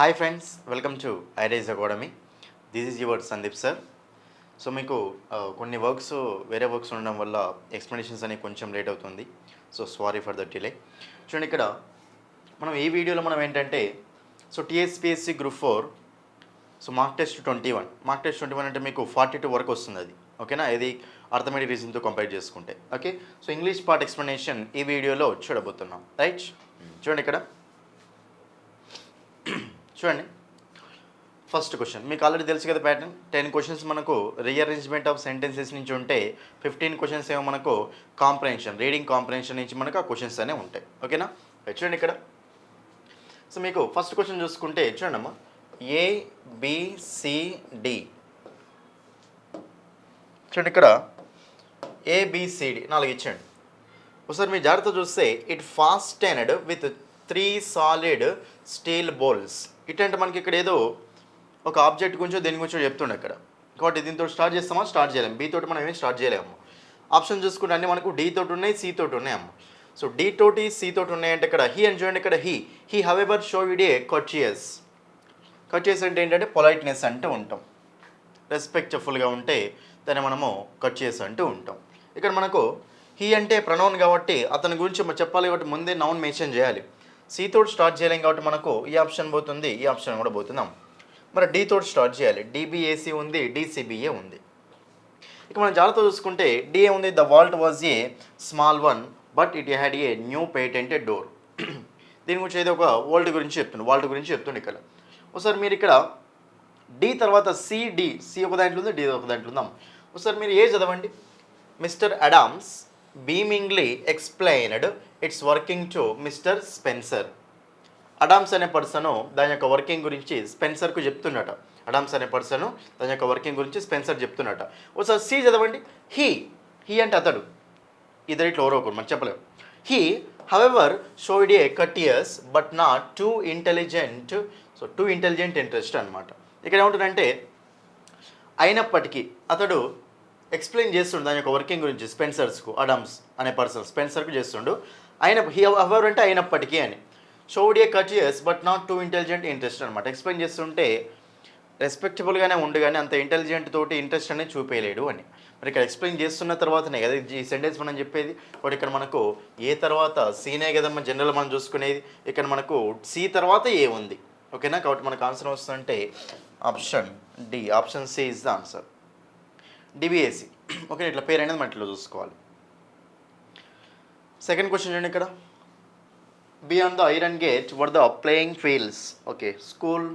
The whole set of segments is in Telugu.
Hi friends, welcome to iRise academy. This is your Sandeep sir. So మీకు కొన్ని వేరే వర్క్స్ ఉండడం వల్ల ఎక్స్ప్లెనేషన్స్ అనేవి కొంచెం లేట్ అవుతుంది. So sorry for the delay. చూడండి, ఇక్కడ ఈ వీడియోలో మనం ఏంటంటే టీఎస్పీఎస్సీ గ్రూప్ 4 మార్క్ టెస్ట్ 21 అంటే మీకు 42 వరకు వస్తుంది అది. ఓకేనా, ఇది అర్థమెటిక్ రీజన్తో కంపేర్ చేసుకుంటే. Okay, so English part explanation ఈ వీడియోలో చూడబోతున్నాం. రైట్, చూడండి ఇక్కడ చూడండి. ఫస్ట్ క్వశ్చన్ మీకు ఆల్రెడీ తెలుసు కదా, ప్యాటర్న్ 10 క్వశ్చన్స్ మనకు రీఅరేంజ్మెంట్ ఆఫ్ సెంటెన్సెస్ నుంచి ఉంటే 15 క్వశ్చన్స్ ఏమో మనకు రీడింగ్ కాంప్రహెన్షన్ నుంచి మనకు ఆ క్వశ్చన్స్ అనేవి ఉంటాయి. ఓకేనా, చూడండి ఇక్కడ. సో మీకు ఫస్ట్ క్వశ్చన్ చూసుకుంటే చూడండి అమ్మా, ABCD. చూడండి ఇక్కడ ABCD 4 ఇచ్చాడు. ఒకసారి మీరు జాగ్రత్త చూస్తే it fastened with 3 solid steel bowls. ఇటంటే మనకి ఇక్కడ ఏదో ఒక ఆబ్జెక్ట్ గురించో దేని గురించో చెప్తుండే ఇక్కడ. కాబట్టి దీంతో స్టార్ట్ చేస్తామా? స్టార్ట్ చేయలేము. బీ తోటి మనం ఏమి స్టార్ట్ చేయలేము. ఆప్షన్ చూసుకుంటే అన్నీ మనకు D తోటి ఉన్నాయి, C తోటి ఉన్నాయి అమ్మ. సో D తోటి C తోటి ఉన్నాయంటే ఇక్కడ హీ అని చూడండి. ఇక్కడ హీ హవెవర్ షోడ్ ఏ కర్చియస్. కర్చియస్ అంటే ఏంటంటే పొలైట్నెస్ అంటూ ఉంటాం. రెస్పెక్ట్ఫుల్గా ఉంటే దాన్ని మనము కర్చియస్ అంటూ ఉంటాం. ఇక్కడ మనకు హీ అంటే ప్రొనౌన్ కాబట్టి అతని గురించి చెప్పాలి కాబట్టి ముందే నౌన్ మెన్షన్ చేయాలి. C తోటి స్టార్ట్ చేయలేం కాబట్టి మనకు ఈ ఆప్షన్ పోతుంది, ఈ ఆప్షన్ కూడా పోతున్నాం. మరి D తోటి స్టార్ట్ చేయాలి. DBAC ఉంది, DCBA ఉంది. ఇక మనం జాగ్రత్త చూసుకుంటే D ఉంది, the vault was a small one but it had a new patented door. దీని గురించి ఏదో ఒక వాల్ట్ గురించి చెప్తుండే ఇక్కడ. ఒకసారి మీరు ఇక్కడ D తర్వాత C ఒక దాంట్లో ఉంది, D ఒక దాంట్లో ఉందాం. ఒకసారి మీరు ఏ చదవండి. Mr Adams beamingly explained its working to Mr Spencer. Adams అనే పర్సను దాని యొక్క వర్కింగ్ గురించి స్పెన్సర్కు చెప్తున్నట. అడామ్స్ అనే పర్సను దాని యొక్క వర్కింగ్ గురించి స్పెన్సర్ చెప్తున్నట. ఒకసారి C చదవండి. హీ అంటే అతడు, ఇద్దరు ఇట్లా ఎవరో ఒకరు మనం చెప్పలేము. He however showed A courteous but not too intelligent. So too intelligent interest అనమాట. ఇక్కడ ఏమంటుందంటే అయినప్పటికీ అతడు ఎక్స్ప్లెయిన్ చేస్తుండు దాని యొక్క వర్కింగ్ గురించి స్పెన్సర్స్కు. అడామ్స్ అనే పర్సన్ స్పెన్సర్కు చేస్తుండు. హవెవర్ అంటే అయినప్పటికీ అని. Showed A courteous but not too intelligent interest అనమాట. ఎక్స్ప్లెయిన్ చేస్తుంటే రెస్పెక్టబుల్గానే ఉండు కానీ అంత ఇంటెలిజెంట్ తోటి ఇంట్రెస్ట్ అనేది చూపేయలేడు అని. మరి ఇక్కడ ఎక్స్ప్లెయిన్ చేస్తున్న తర్వాతనే కదా ఈ సెంటెన్స్ మనం చెప్పేది. బట్ ఇక్కడ మనకు ఏ తర్వాత సీనే కదమ్మా జనరల్ మనం చూసుకునేది. ఇక్కడ మనకు C తర్వాత ఏ ఉంది. ఓకేనా, కాబట్టి మనకు ఆన్సర్ వస్తుందంటే option D. Option C is the answer. DBAC. Okay, ఇట్లా పేరు అనేది మనం ఇట్లా చూసుకోవాలి. సెకండ్ క్వశ్చన్ చూడండి ఇక్కడ. Beyond the iron gate were the playing fields. Okay, school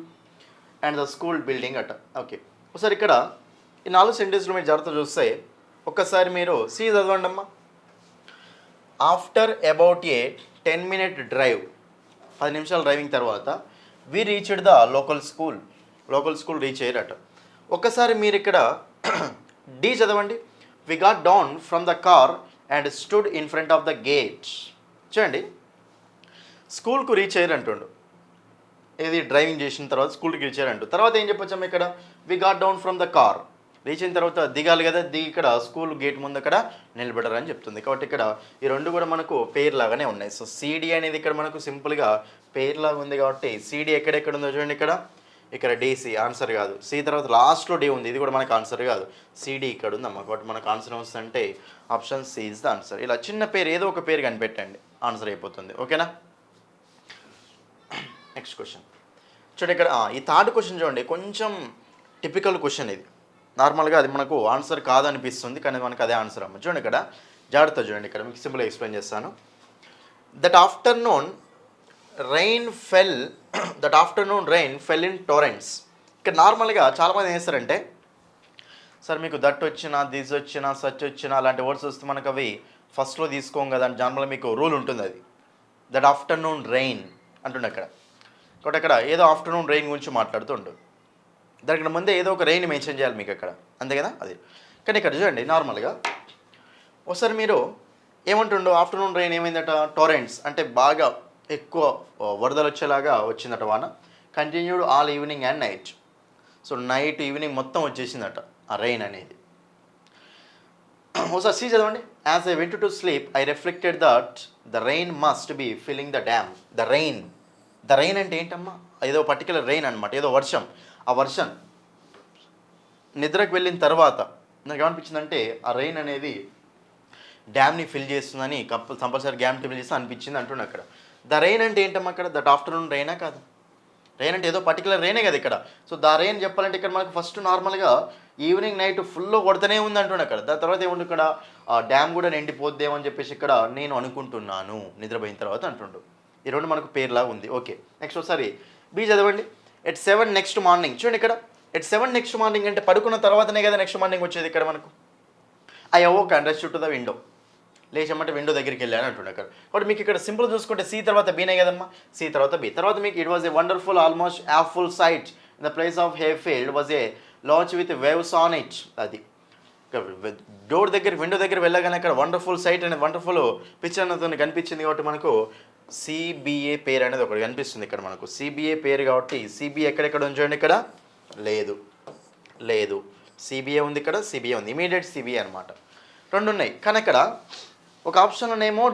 and the school building అట. ఓకే, ఒకసారి ఇక్కడ ఈ 4 సెంటెన్స్లు మీరు జాగ్రత్త చూస్తే ఒక్కసారి మీరు C చదవండి అమ్మా. After about a 10-minute drive, 10 నిమిషాల డ్రైవింగ్ తర్వాత we reached the local school reach అయ్యారట. ఒక్కసారి మీరు ఇక్కడ D చదవండి. We got down from the car and stood in front of the gate. చూడండి, స్కూల్కు రీచ్ అయ్యారు అంటుండు. ఏది డ్రైవింగ్ చేసిన తర్వాత స్కూల్కి రీచ్ అయ్యారంటూ. తర్వాత ఏం చెప్పొచ్చాము ఇక్కడ, we got down from the car. Reach అయిన తర్వాత దిగాలి కదా, దిగి ఇక్కడ స్కూల్ గేట్ ముందు అక్కడ నిలబడరు అని చెప్తుంది. కాబట్టి ఇక్కడ ఈ రెండు కూడా మనకు పేర్ లాగానే ఉన్నాయి. సో CD అనేది ఇక్కడ మనకు సింపుల్గా పేర్ లాగా ఉంది కాబట్టి CD ఎక్కడెక్కడ ఉందో చూడండి. ఇక్కడ DC ఆన్సర్ కాదు. C తర్వాత లాస్ట్లో D ఉంది, ఇది కూడా మనకు ఆన్సర్ కాదు. CD ఇక్కడ ఉందమ్మా. కాబట్టి మనకు ఆన్సర్ వస్తుందంటే option C is the answer. ఇలా చిన్న పేరు ఏదో ఒక పేరు కనిపెట్టండి, ఆన్సర్ అయిపోతుంది. ఓకేనా, నెక్స్ట్ క్వశ్చన్ చూడండి. ఇక్కడ ఈ థర్డ్ క్వశ్చన్ చూడండి, కొంచెం టిపికల్ క్వశ్చన్ ఇది. నార్మల్గా అది మనకు ఆన్సర్ కాదనిపిస్తుంది కానీ మనకు అదే ఆన్సర్ అమ్మ. చూడండి ఇక్కడ జాగ్రత్త చూడండి. ఇక్కడ మీకు సింపుల్గా ఎక్స్ప్లెయిన్ చేస్తాను. That afternoon rain fell in torrents. ఇక్కడ నార్మల్గా చాలామంది ఏం చేస్తారంటే, సార్ మీకు దట్ వచ్చినా, దిస్ వచ్చినా, సచ్ వచ్చినా అలాంటి వర్డ్స్ వస్తే మనకు అవి ఫస్ట్లో తీసుకోం కదా అని నార్మల్గా మీకు రూల్ ఉంటుంది. అది దట్ ఆఫ్టర్నూన్ రైన్ అంటుండే అక్కడ. కాబట్టి అక్కడ ఏదో ఆఫ్టర్నూన్ రైన్ గురించి మాట్లాడుతుండు. దానికి ముందే ఏదో ఒక రెయిన్ మెన్షన్ చేయాలి మీకు అక్కడ, అంతే కదా అది. కానీ ఇక్కడ చూడండి నార్మల్గా ఒకసారి మీరు ఏమంటుండో ఆఫ్టర్నూన్ రైన్ ఏమైందట, టోరెంట్స్ అంటే బాగా ఎక్కువ వరదలు వచ్చేలాగా వచ్చిందట వాన. Continued all evening and night. So night evening మొత్తం వచ్చేసిందట ఆ రెయిన్ అనేది. ఒకసారి C చదవండి. As I went to sleep I reflected that the rain must be filling the dam. The the rain అంటే ఏంటమ్మా, ఏదో పర్టికులర్ రెయిన్ అనమాట, ఏదో వర్షం. ఆ వర్షం నిద్రకు వెళ్ళిన తర్వాత నాకు ఏమనిపించిందంటే ఆ రెయిన్ అనేది డ్యామ్ని ఫిల్ చేస్తుందని కంపల్సరీ డ్యామ్ని ఫిల్ చేస్తుంది అనిపించింది అంటున్నా అక్కడ. ద రెయిన్ అంటే ఏంటమ్మా అక్కడ, దట్ ఆఫ్టర్నూన్ రెయినా కాదు? రెయిన్ అంటే ఏదో పర్టికులర్ రెయినే కదా ఇక్కడ. సో ద రెయిన్ చెప్పాలంటే ఇక్కడ మనకు ఫస్ట్ నార్మల్గా ఈవినింగ్ నైట్ ఫుల్లో కొడుతూనే ఉంది అంటున్నా అక్కడ. దాని తర్వాత ఏముంది ఇక్కడ, డ్యామ్ కూడా నిండిపోద్దేమో అని చెప్పేసి ఇక్కడ నేను అనుకుంటున్నాను నిద్రపోయిన తర్వాత అంటుండు. ఈ రెండు మనకు పేర్లాగా ఉంది. ఓకే, నెక్స్ట్ ఒకసారి బీ చదవండి. ఎట్ 7 నెక్స్ట్ మార్నింగ్, చూడండి ఇక్కడ ఎట్ 7 నెక్స్ట్ మార్నింగ్ అంటే పడుకున్న తర్వాతనే కదా నెక్స్ట్ మార్నింగ్ వచ్చేది ఇక్కడ మనకు. I awoke and rushed to the window, లేచమంటే విండో దగ్గరికి వెళ్ళాను అంటుండే అక్కడ. కాబట్టి మీకు ఇక్కడ సింపుల్ చూసుకుంటే సి తర్వాత బీనే కదమ్మా, సి తర్వాత బి. తర్వాత మీకు it was a wonderful almost awful sight in the place of hay field was a launch with waves on it. అది డోర్ దగ్గర విండో దగ్గర వెళ్ళగానే అక్కడ వండర్ఫుల్ సైట్ అనేది వండర్ఫుల్ పిక్చర్ అనేది కనిపించింది. కాబట్టి మనకు సిబిఏ పేరు అనేది ఒకటి కనిపిస్తుంది ఇక్కడ మనకు. సిబిఏ పేరు కాబట్టి సిబిఏ ఎక్కడెక్కడ ఉంచండి, ఇక్కడ లేదు లేదు, సిబిఏ ఉంది ఇక్కడ, సిబిఏ ఉంది, ఇమీడియట్ సిబిఏ అనమాట. రెండు ఉన్నాయి కానీ ఇక్కడ ఒక ఆప్షన్లోనేమో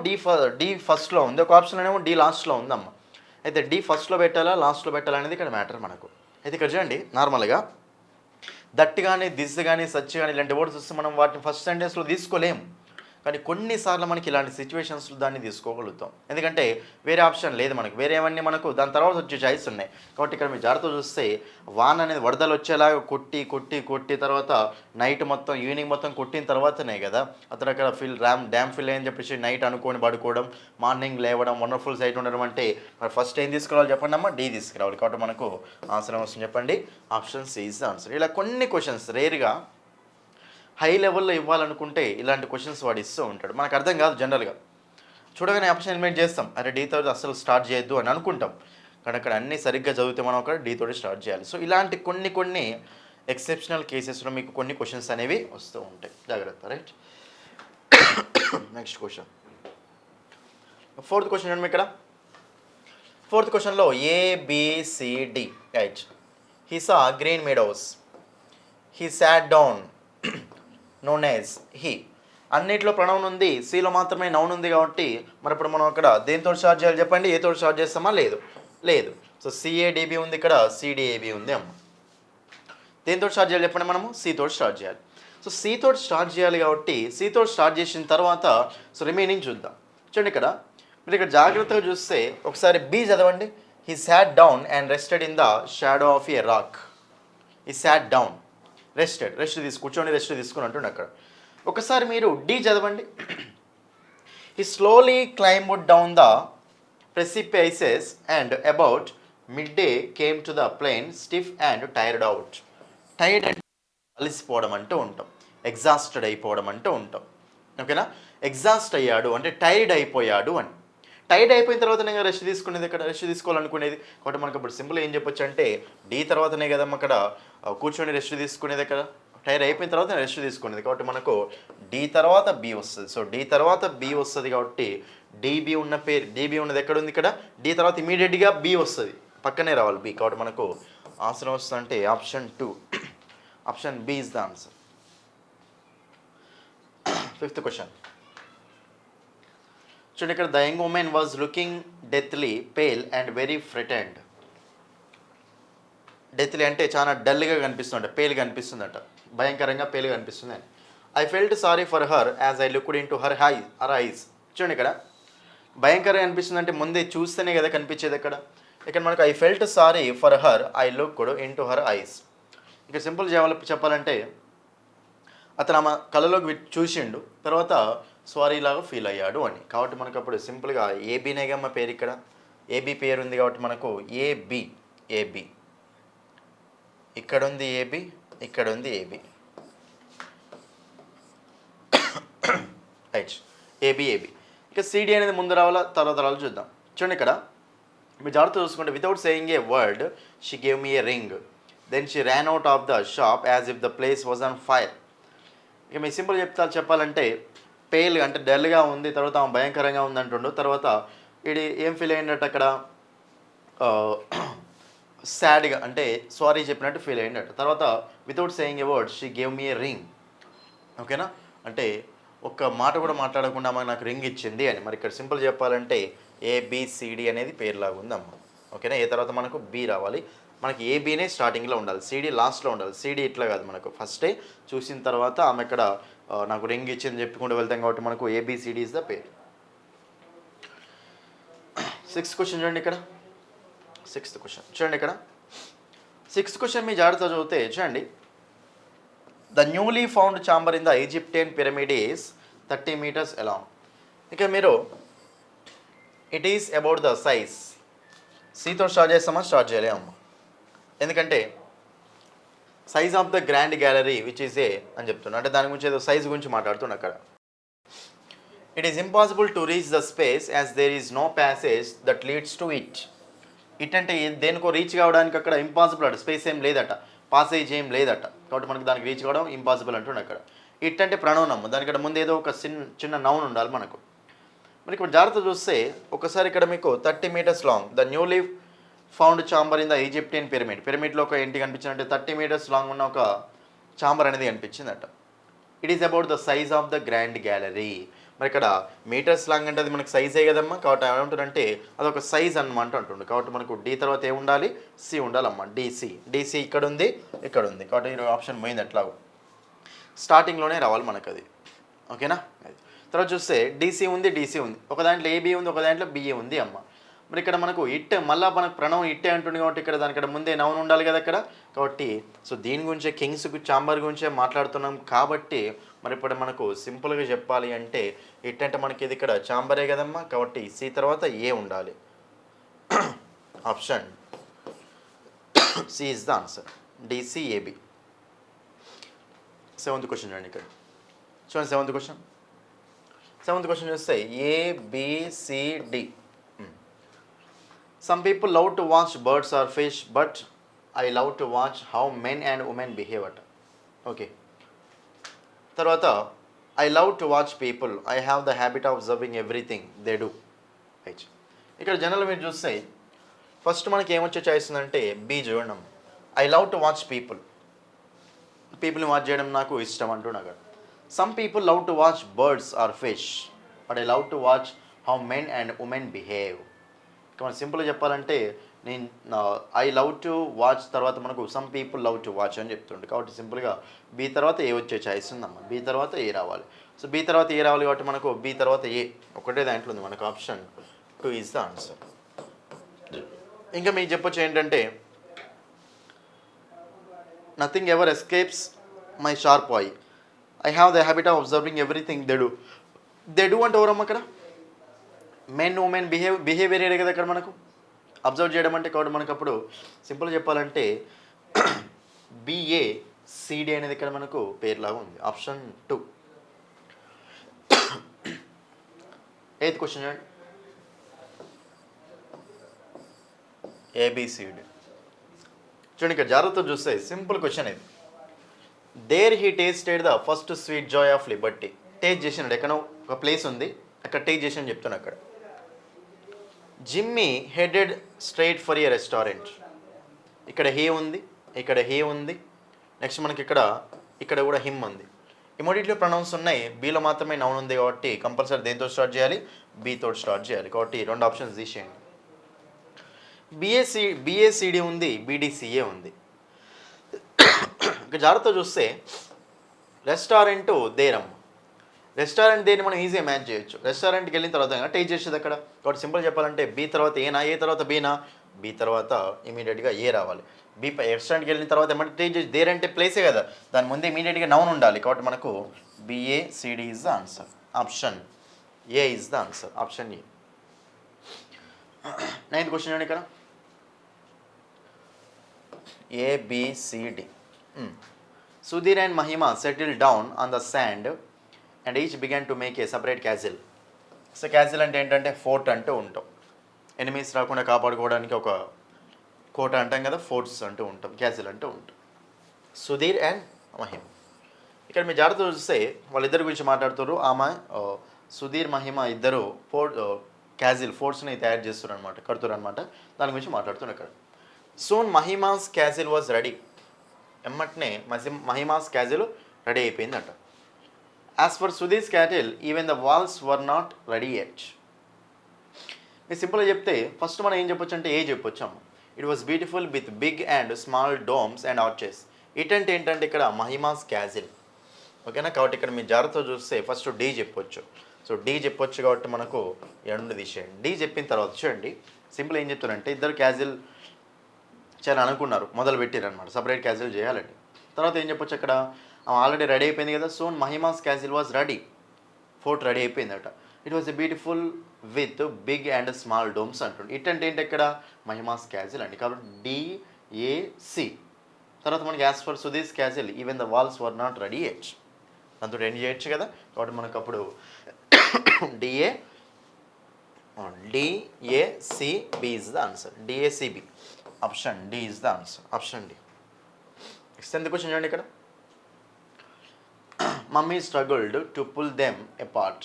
డి ఫస్ట్లో ఉంది, ఒక ఆప్షన్లోనేమో డి లాస్ట్లో ఉందమ్మ. అయితే డి ఫస్ట్లో పెట్టాలా లాస్ట్లో పెట్టాలా అనేది ఇక్కడ మ్యాటర్ మనకు. అయితే ఇక్కడ చూడండి నార్మల్గా దట్ కానీ దిస్ కానీ సచ్ కానీ ఇలాంటి వర్డ్స్ వస్తే మనం వాటిని ఫస్ట్ సెంటెన్స్లో తీసుకోలేము. కానీ కొన్నిసార్లు మనకి ఇలాంటి సిచ్యువేషన్స్లో దాన్ని తీసుకోగలుగుతాం, ఎందుకంటే వేరే ఆప్షన్ లేదు మనకు. వేరేవన్నీ మనకు దాని తర్వాత వచ్చే చాయిస్ ఉన్నాయి. కాబట్టి ఇక్కడ మీరు జాగ్రత్త చూస్తే వాన్ అనేది వరదలు వచ్చేలాగా కొట్టి కొట్టి కొట్టి తర్వాత నైట్ మొత్తం ఈవినింగ్ మొత్తం కొట్టిన తర్వాతనే కదా అతను అక్కడ డ్యామ్ ఫిల్ అని చెప్పేసి నైట్ అనుకొని పడుకోవడం, మార్నింగ్ లేవడం, వండర్ఫుల్ సైట్ ఉండడం. అంటే మరి ఫస్ట్ ఏం తీసుకురావాలి చెప్పండి అమ్మా, డి తీసుకురావాలి. కాబట్టి మనకు ఆన్సర్ వస్తుంది చెప్పండి, option C is the answer. ఇలా కొన్ని క్వశ్చన్స్ రేర్గా హై లెవెల్లో ఇవ్వాలనుకుంటే ఇలాంటి క్వశ్చన్స్ వాడు ఇస్తూ ఉంటాడు, మనకు అర్థం కాదు జనరల్గా. చూడగానే ఆప్షన్ ఎలిమినేట్ చేస్తాం, అరే డీతో అసలు స్టార్ట్ చేయొద్దు అని అనుకుంటాం. కానీ అక్కడ అన్నీ సరిగ్గా చదివితే మనం అక్కడ డీతో స్టార్ట్ చేయాలి. సో ఇలాంటి కొన్ని ఎక్సెప్షనల్ కేసెస్లో మీకు కొన్ని క్వశ్చన్స్ అనేవి వస్తూ ఉంటాయి, జాగ్రత్త. Right, next question, fourth question చూడండి ఇక్కడ. ఫోర్త్ క్వశ్చన్లో ABCD. Right, he saw green meadows, he sat down, known as he. అన్నిట్లో ప్రొనౌన్ ఉంది, సిలో మాత్రమే నౌన్ ఉంది. కాబట్టి మరి ఇప్పుడు మనం అక్కడ దేనితో స్టార్ట్ చేయాలి చెప్పండి, ఏతో స్టార్ట్ చేస్తామా, లేదు లేదు. సో సిఏడిబి ఉంది ఇక్కడ, సిడిఏబి ఉంది అమ్మ. దేనితో స్టార్ట్ చేయాలి చెప్పండి, మనము సితో స్టార్ట్ చేయాలి. సో సితో స్టార్ట్ చేయాలి కాబట్టి సితో స్టార్ట్ చేసిన తర్వాత సో రిమైనింగ్ చూద్దాం. చూడండి ఇక్కడ మీరు ఇక్కడ జాగ్రత్తగా చూస్తే ఒకసారి బి చదవండి. He sat down and rested in the shadow of a rock. He sat down, rest కూర్చొని రెస్ట్ తీసుకుని అంటుండే అక్కడ. ఒకసారి మీరు డి చదవండి. He slowly climbed down the precipices and about midday came to the plain stiff and tired out. Tired అంటే అలసిపోవడం అంటూ ఉంటాం, ఎగ్జాస్టెడ్ అయిపోవడం అంటూ ఉంటాం. ఓకేనా, ఎగ్జాస్ట్ అయ్యాడు అంటే టైర్డ్ అయిపోయాడు అని. టైర్డ్ అయిపోయిన తర్వాత నేను రెస్ట్ తీసుకునేది, ఇక్కడ రెస్ట్ తీసుకోవాలనుకునేది. కాబట్టి మనకు ఇప్పుడు సింపుల్ ఏం చెప్పొచ్చు అంటే డి తర్వాతనే కదమ్మా అక్కడ కూర్చొని రెస్ట్ తీసుకునేది. అక్కడ టైర్ అయిపోయిన తర్వాత రెస్ట్ తీసుకునేది. కాబట్టి మనకు డి తర్వాత బి వస్తుంది. సో డి తర్వాత బి వస్తుంది కాబట్టి డిబి ఉన్న పేరు, డిబి ఉన్నది ఎక్కడ ఉంది ఇక్కడ, డి తర్వాత ఇమీడియట్గా బి వస్తుంది, పక్కనే రావాలి బి. కాబట్టి మనకు ఆన్సర్ వస్తుంది అంటే option 2, option B is the answer. Fifth question చూడండి ఇక్కడ. The young woman was looking deathly pale and very frightened. Deathly అంటే చాలా డల్గా కనిపిస్తుందట, పేల్ కనిపిస్తుందట, భయంకరంగా పేలు కనిపిస్తుంది అని. I felt sorry for her as I looked in to her ice. చూడండి ఇక్కడ భయంకరంగా కనిపిస్తుంది అంటే ముందే చూస్తేనే కదా కనిపించేది. ఇక్కడ మనకు I felt sorry for her I looked in to her ice. ఇక సింపుల్ చెప్పాలంటే అతను ఆమె కళ్ళలోకి చూసిండు, తర్వాత సారీ లాగా ఫీల్ అయ్యాడు అని. కాబట్టి మనకు అప్పుడు సింపుల్గా ఏబీనేగమ్మ పేరు, ఇక్కడ ఏబీ పేరు ఉంది కాబట్టి మనకు ఏబి ఇక్కడ ఉంది, ఏబి ఇక్కడ ఉంది, ఏబి. Right, AB. ఇక సిడి అనేది ముందు రావాలా తర్వాత రావాలి చూద్దాం. చూడండి ఇక్కడ మీరు జాగ్రత్త చూసుకుంటే without saying a word she gave me a ring, then she ran out of the shop as if the place was on fire. ఇక మీ సింపుల్ చెప్పాలంటే పేల్ అంటే డల్గా ఉంది, తర్వాత ఆమె భయంకరంగా ఉంది అంటుండు. తర్వాత ఇది ఏం ఫీల్ అయ్యిందట అక్కడ, సాడ్గా అంటే సారీ చెప్పినట్టు ఫీల్ అయ్యిందట. తర్వాత without saying a word she gave me a ring. ఓకేనా, అంటే ఒక్క మాట కూడా మాట్లాడకుండా ఆమె నాకు రింగ్ ఇచ్చింది అని. మరి ఇక్కడ సింపుల్ చెప్పాలంటే ఏబిసిడి అనేది పేరులాగా ఉందమ్మ. ఓకేనా. ఏ తర్వాత మనకు బి రావాలి. మనకి ఏబీనే స్టార్టింగ్లో ఉండాలి, సిడి లాస్ట్లో ఉండాలి. సిడి ఇట్లా కాదు, మనకు ఫస్టే చూసిన తర్వాత ఆమె ఇక్కడ నాకు రింగ్ ఇచ్చింది చెప్పుకుంటూ వెళ్తాం కాబట్టి మనకు ఏబిసిడి ఇస్ ద పేరు. 6th క్వశ్చన్ చూడండి ఇక్కడ. 6th క్వశ్చన్ చూడండి ఇక్కడ. 6th క్వశ్చన్ మీ జాగ్రత్త చదివితే చూడండి. The newly found chamber in the Egyptian pyramid is 30 meters along. ఇక మీరు it is about the size. సితో స్టార్ట్ చేస్తామా? స్టార్ట్ చేయలేమమ్మా, ఎందుకంటే size of the grand gallery which is a అని చెప్తున్నా, అంటే దాని గురించి ఏదో సైజ్ గురించి మాట్లాడుతున్నా అక్కడ. It is impossible to reach the space as there is no passage that leads to it. It అంటే దేనికో రీచ్ కావడానికి అక్కడ ఇంపాసిబుల్ అట, స్పేస్ ఏం లేదట, పాసేజ్ ఏం లేదట, కాబట్టి మనకి దానికి రీచ్ కావడం ఇంపాసిబుల్ అంటుండే అక్కడ. ఇట్ అంటే ప్రణవనము, దానికంటే ముందు ఏదో ఒక చిన్న నౌన్ ఉండాలి మనకు. మరి ఇక్కడ జాగ్రత్త చూస్తే ఒకసారి ఇక్కడ మీకు 30 meters long the newly found chamber in the Egyptian pyramid. పిరమిడ్లో ఒక ఏంటి కనిపించిందంటే 30 meters లాంగ్ ఉన్న ఒక ఛాంబర్ అనేది కనిపించిందట. It is about the size of the grand gallery. మరి ఇక్కడ మీటర్స్ లాంగ్ అంటే అది మనకు సైజే కదమ్మా, కాబట్టి ఏమంటుందంటే అదొక సైజ్ అనమాట అంటుండే. కాబట్టి మనకు డి తర్వాత ఏ ఉండాలి? సి ఉండాలమ్మా. డిసి ఇక్కడ ఉంది, ఇక్కడ ఉంది, కాబట్టి ఈ ఆప్షన్ పోయింది. ఎట్లాగో స్టార్టింగ్లోనే రావాలి మనకు అది, ఓకేనా. తర్వాత చూస్తే డిసి ఉంది, ఒక దాంట్లో ఏబి ఉంది, ఒక దాంట్లో బిఏ ఉంది అమ్మ. మరి ఇక్కడ మనకు ఇట్ మళ్ళీ మనకు ప్రణవం ఇట్టే అంటుంది కాబట్టి ఇక్కడ దానిక్కడ ముందే నౌన్ ఉండాలి కదా అక్కడ, కాబట్టి సో దీని గురించే కింగ్స్ ఛాంబర్ గురించే మాట్లాడుతున్నాం కాబట్టి మరి ఇప్పుడు మనకు సింపుల్గా చెప్పాలి అంటే ఇట్ అంటే మనకి ఇది ఇక్కడ ఛాంబరే కదమ్మా, కాబట్టి సి తర్వాత ఏ ఉండాలి. Option C is the answer, D C A B. 7th question చూడండి ఇక్కడ. చూడండి 7th క్వశ్చన్ చూస్తే A B C D. Some people love to watch birds or fish, but I love to watch how men and women behave at. Okay. తర్వాత I love to watch people. I have the habit of observing everything they do. Right. ఇక్కడ జనరల్ మీరు చూస్తే ఫస్ట్ మనకి ఏమొచ్చే చాయిస్ ఉందంటే బి చూడండి. ఐ లవ్ టు వాచ్ పీపుల్ని వాచ్ చేయడం నాకు ఇష్టం అంటున్నాగా. Some people love to watch birds or fish, but I love to watch how men and women behave. మనం సింపుల్గా చెప్పాలంటే నేను ఐ లవ్ టు వాచ్ తర్వాత మనకు some people love to watch అని చెప్తుండే, కాబట్టి సింపుల్గా బి తర్వాత ఏ వచ్చే ఛాయిస్ ఉందమ్మా. బి తర్వాత ఏ రావాలి. సో బి తర్వాత ఏ రావాలి కాబట్టి మనకు బి తర్వాత ఏ ఒకటే దాంట్లో ఉంది మనకు. Option 2 is the answer. ఇంకా మీకు చెప్పొచ్చు ఏంటంటే nothing ever escapes my sharp I. I have the habit of observing everything they do అంటే ఎవరమ్మా అక్కడ? మెన్ ఉమెన్ బిహేవియర్ కదా అక్కడ మనకు అబ్జర్వ్ చేయడం అంటే. కాబట్టి మనకు అప్పుడు సింపుల్గా చెప్పాలంటే బిఏసిడి అనేది ఇక్కడ మనకు పేరులాగా ఉంది. ఆప్షన్ 2. 8th క్వశ్చన్ చూడండి. ఏబిసిడి చూడండి ఇక్కడ జాగ్రత్త చూస్తే సింపుల్ క్వశ్చన్ ఇది. There he tasted the first sweet joy of liberty. Taste చేసినాడు, ఎక్కడో ఒక ప్లేస్ ఉంది అక్కడ టేస్ట్ చేసి అని చెప్తాను అక్కడ. Jimmy headed straight for a restaurant. ఇక్కడ హే ఉంది, ఇక్కడ హే ఉంది, నెక్స్ట్ మనకి ఇక్కడ కూడా హిమ్ ఉంది. ఇమీడియట్లీ ప్రొనౌన్స్ ఉన్నాయి, బీలో మాత్రమే నౌన్ ఉంది కాబట్టి కంపల్సరీ దేంతో స్టార్ట్ చేయాలి? బీతో స్టార్ట్ చేయాలి. కాబట్టి 2 ఆప్షన్స్ తీసేయండి. బిఏసిడి ఉంది, బీడీసీఏ ఉంది. ఇక జాగ్రత్త చూస్తే రెస్టారెంట్ దేరమ్మ. రెస్టారెంట్ దేన్ని మనం ఈజీగా మ్యాచ్ చేయొచ్చు. రెస్టారెంట్కి వెళ్ళిన తర్వాత టేస్ట్ చేసేది అక్కడ, కాబట్టి సింపుల్ చెప్పాలంటే బి తర్వాత ఏనా, ఏ తర్వాత బీనా? బి తర్వాత ఇమీడియట్గా ఏ రావాలి. బి రెస్టారెంట్కి వెళ్ళిన తర్వాత ఏమంటే టేస్ట్ చేసి, దేర్ అంటే ప్లేసే కదా, దాని ముందే ఇమీడియట్గా నౌన్ ఉండాలి. కాబట్టి మనకు B A C D is the answer. Option A is the answer. Option A. 9th question చూడండి ఇక్కడ. A B C D. Sudhir and Mahima settle down on the sand and each began to make a separate castle. So castle అంటే ఏంటంటే ఫోర్ట్ అంటూ ఉంటాం, ఎనిమీస్ రాకుండా కాపాడుకోవడానికి ఒక కోట అంటాం కదా, ఫోర్ట్స్ అంటూ ఉంటాం, క్యాజిల్ అంటూ ఉంటాం. సుధీర్ అండ్ మహిమ. ఇక్కడ మీరు జాగ్రత్త చూస్తే వాళ్ళిద్దరి గురించి మాట్లాడుతారు. ఆమె సుధీర్ మహిమ ఇద్దరు క్యాజిల్ ఫోర్ట్స్ని తయారు చేస్తారు అనమాట, కడుతున్నారు అనమాట. దాని గురించి మాట్లాడుతున్నారు ఇక్కడ. Soon Mahima's castle was ready. ఎమ్మటనే మహిమాస్ క్యాజిల్ రెడీ అయిపోయిందట. As for Sudhir's cattle, even the walls were not ready yet. మీరు సింపుల్గా చెప్తే ఫస్ట్ మనం ఏం చెప్పొచ్చు అంటే ఏ చెప్పొచ్చు అమ్మ. It was beautiful with big and small domes and arches. It అంటే ఏంటంటే ఇక్కడ మహిమాస్ క్యాజిల్. ఓకేనా, కాబట్టి ఇక్కడ మీరు జాగ్రత్తగా చూస్తే ఫస్ట్ డి చెప్పొచ్చు. సో డి చెప్పొచ్చు కాబట్టి మనకు ఎండు తీసేయండి. డి చెప్పిన తర్వాత చూడండి సింపుల్ ఏం చెప్తారంటే ఇద్దరు క్యాజిల్ చాలా అనుకున్నారు, మొదలు పెట్టారనమాట సపరేట్ క్యాజిల్ చేయాలండి. తర్వాత ఏం చెప్పొచ్చు అక్కడ ఆల్రెడీ రెడీ అయిపోయింది కదా. Soon Mahima's castle was ready, fort ready అయిపోయిందట. It was a beautiful with big and small domes అంటుండే. ఇట్ అంటే ఏంటి ఇక్కడ మహిమాస్ క్యాజిల్ అండి, కాబట్టి డిఏసి. తర్వాత మనకి as for Sudhir's castle even the walls were not ready yet, దాంతో ఎండ్ చేయొచ్చు కదా. కాబట్టి మనకు అప్పుడు DACB is the answer. DACB option D is the answer, option D. Next question చూడండి ఇక్కడ. Mummy struggled to pull them apart,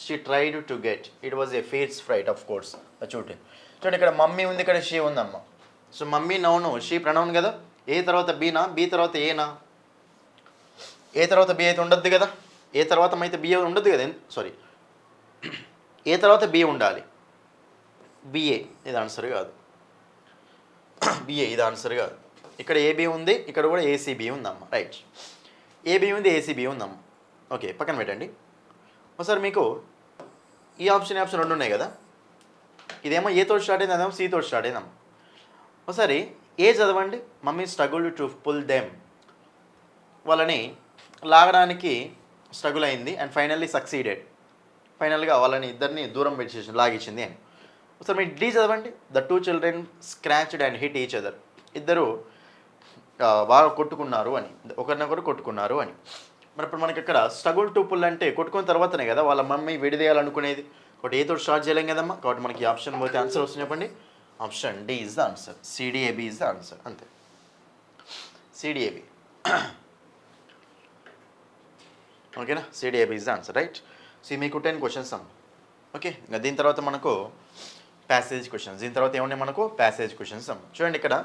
she tried to get, it was a fate's fright of course. చూడండి ఇక్కడ మమ్మీ ఉంది, ఇక్కడ షీ ఉందమ్మ. So mummy noun, she pronoun కదా. ఏ తర్వాత బీనా, బీ తర్వాత ఏనా? ఏ తర్వాత బి అయితే ఉండద్దు కదా, ఏ తర్వాత అయితే బి ఉండద్దు కదా, సారీ ఏ తర్వాత బి ఉండాలి. బిఏ ఇది ఆన్సర్ కాదు, బిఏ ఇది ఆన్సర్ కాదు. ఇక్కడ ఏబి ఉంది, ఇక్కడ కూడా ఏసీబీ ఉందమ్మ. రైట్, ఏబి ఉంది, ఏసీబీ ఉందమ్మ. ఓకే, పక్కన పెట్టండి. ఒకసారి మీకు ఈ ఆప్షన్ రెండు ఉన్నాయి కదా, ఇదేమో ఏతో స్టార్ట్ అయింది, అదేమో సీతో స్టార్ట్ అయిందమ్మ. ఒకసారి ఏ చదవండి. Mummy struggle to pull them, వాళ్ళని లాగడానికి స్ట్రగుల్ అయింది అండ్ ఫైనల్లీ సక్సీడెడ్, ఫైనల్గా వాళ్ళని ఇద్దరిని దూరం పెట్టేసి లాగించింది అని. ఒకసారి మీరు డి చదవండి. The two children scratched and hit each other, ఇద్దరు బాగా కొట్టుకున్నారు అని, ఒకరినొకరు కొట్టుకున్నారు అని. మరి ఇప్పుడు మనకి ఇక్కడ స్ట్రగుల్ టు పుల్ అంటే కొట్టుకున్న తర్వాతనే కదా వాళ్ళ మమ్మీ విడిదేయాలనుకునేది. కాబట్టి ఏతో స్టార్ట్ చేయలేం కదమ్మా, కాబట్టి మనకి ఆప్షన్ పోతే ఆన్సర్ వస్తుంది చెప్పండి. Option D is the answer, C D A B is the answer, అంతే. సిడిఏబి, ఓకేనా, C D A B is the answer. Right, so మీకు 10 క్వశ్చన్స్ అమ్మ. ఓకే, ఇంకా దీని తర్వాత మనకు ప్యాసేజ్ క్వశ్చన్స్, దీని తర్వాత ఏమన్నా మనకు ప్యాసేజ్ క్వశ్చన్స్ అమ్మ. చూడండి ఇక్కడ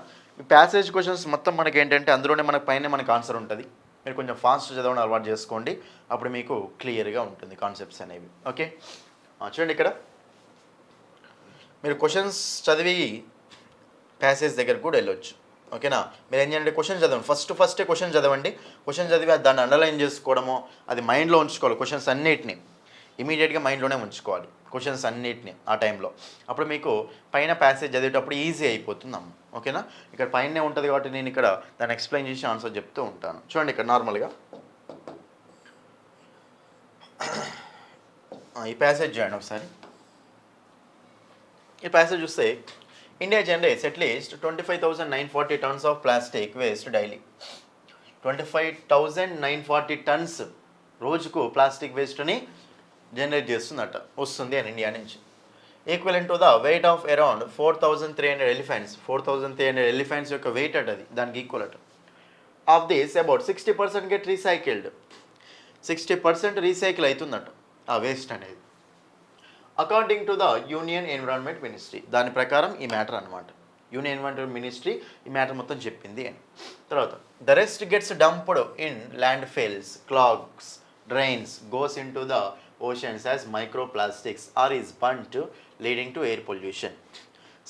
ఈ ప్యాసేజ్ క్వశ్చన్స్ మొత్తం మనకి ఏంటంటే అందులోనే మనకు పైన మనకు ఆన్సర్ ఉంటుంది. మీరు కొంచెం ఫాస్ట్ చదవడం అలవాటు చేసుకోండి, అప్పుడు మీకు క్లియర్గా ఉంటుంది కాన్సెప్ట్స్ అనేవి. ఓకే, చూడండి ఇక్కడ మీరు క్వశ్చన్స్ చదివి ప్యాసేజ్ దగ్గర కూడా వెళ్ళొచ్చు. ఓకేనా, మీరు ఏం చేయండి, క్వశ్చన్ చదవండి. ఫస్టే క్వశ్చన్ చదవండి. క్వశ్చన్ చదివి దాన్ని అండర్లైన్ చేసుకోవడమో అది మైండ్లో ఉంచుకోవాలి. క్వశ్చన్స్ అన్నిటిని ఇమీడియట్గా మైండ్లోనే ఉంచుకోవాలి, క్వశ్చన్స్ అన్నిటిని ఆ టైంలో. అప్పుడు మీకు పైన ప్యాసేజ్ చదివేటప్పుడు ఈజీ అయిపోతుంది అమ్మ. ఓకేనా, ఇక్కడ పైనే ఉంటుంది కాబట్టి నేను ఇక్కడ దాన్ని ఎక్స్ప్లెయిన్ చేసి ఆన్సర్ చెప్తూ ఉంటాను. చూడండి ఇక్కడ నార్మల్గా ఈ ప్యాసేజ్ చేయండి ఒకసారి. ఈ ప్యాసేజ్ చూస్తే India generates at least 25,940 tons of plastic waste daily. 25,940 tons రోజుకు ప్లాస్టిక్ వేస్ట్ని జనరేట్ చేస్తుందట, వస్తుంది అని ఇండియా నుంచి. Equivalent to the weight of around 4,300 elephants. 4,300 elephants యొక్క వెయిట్ అట, అది దానికి ఈక్వల్ అట. Of this about 60% get recycled. 60% recycle అవుతుందట ఆ వేస్ట్ అనేది, according to the union environment ministry. దాని ప్రకారం ఈ మ్యాటర్ అనమాట. యూనియన్ ఎన్విరాన్మెంట్ మినిస్ట్రీ ఈ మ్యాటర్ మొత్తం చెప్పింది అని. తర్వాత the rest gets dumped in landfills, clogs, drains, goes into the oceans as microplastics or is burned leading to air pollution.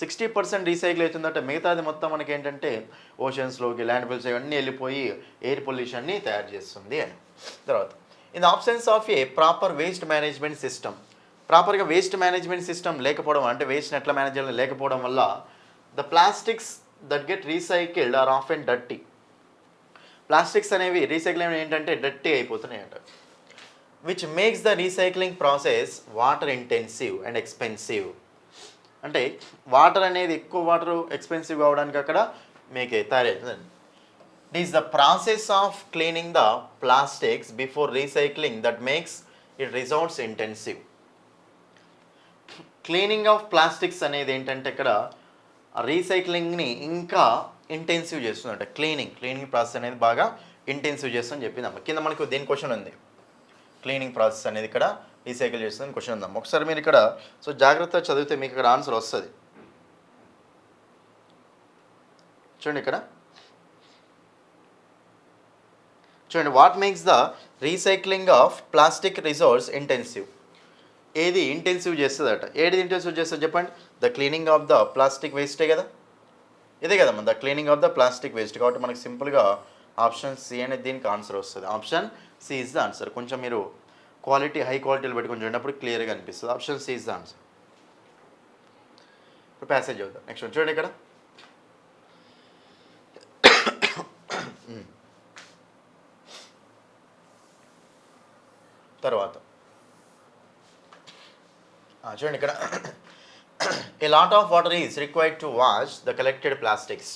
60% recycle అవుతుందట, మిగతాది మొత్తం మనకి ఏంటంటే ఓషన్స్లోకి, ల్యాండ్ ఫిల్స్ ఇవన్నీ వెళ్ళిపోయి ఎయిర్ పొల్యూషన్ని తయారు చేస్తుంది అని. తర్వాత in the absence of a proper waste management system, ప్రాపర్గా వేస్ట్ మేనేజ్మెంట్ సిస్టమ్ లేకపోవడం, అంటే వేస్ట్ని ఎట్లా మేనేజ్ చేయాలి లేకపోవడం వల్ల the plastics that get recycled are off and dirty. Plastics అనేవి రీసైకిల్ ఏంటంటే డర్టీ అయిపోతున్నాయంట. Which makes the recycling process water intensive and expensive. అంటే వాటర్ అనేది ఎక్కువ వాటర్ ఎక్స్పెన్సివ్ కావడానికి అక్కడ మీకు తయారవుతుందండి. It is the process of cleaning the plastics before recycling that makes it results intensive. Cleaning of plastics అనేది ఏంటంటే ఇక్కడ రీసైక్లింగ్ని ఇంకా ఇంటెన్సివ్ చేస్తుందంట. క్లీనింగ్ ప్రాసెస్ అనేది బాగా ఇంటెన్సివ్ చేస్తుందని చెప్పిందమ్మ. కింద మనకు దీని క్వశ్చన్ ఉంది, క్లీనింగ్ ప్రాసెస్ అనేది ఇక్కడ రీసైకిల్ చేస్తుందని క్వశ్చన్ ఉందమ్మ. ఒకసారి మీరు ఇక్కడ సో జాగ్రత్తగా చదివితే మీకు ఇక్కడ ఆన్సర్ వస్తుంది. చూడండి ఇక్కడ చూడండి, what makes the recycling of plastic resource intensive. ఏది ఇంటెన్సివ్ చేస్తుందట. ఏది ఇంటెన్సివ్ చేస్తుంది చెప్పండి? The cleaning of the plastic వేస్టే కదా, ఇదే కదమ్మా the cleaning of the plastic waste. కాబట్టి మనకి సింపుల్గా ఆప్షన్ సి అనేది దీనికి ఆన్సర్ వస్తుంది. Option C is the answer. కొంచెం మీరు క్వాలిటీ హై క్వాలిటీలో పెట్టుకొని చూడేటప్పుడు క్లియర్గా అనిపిస్తుంది. Option C is the answer. ఇప్పుడు ప్యాసేజ్ అవుతాం. నెక్స్ట్ చూడండి ఇక్కడ తర్వాత చూడండి ఇక్కడ a lot of water is required to wash the collected plastics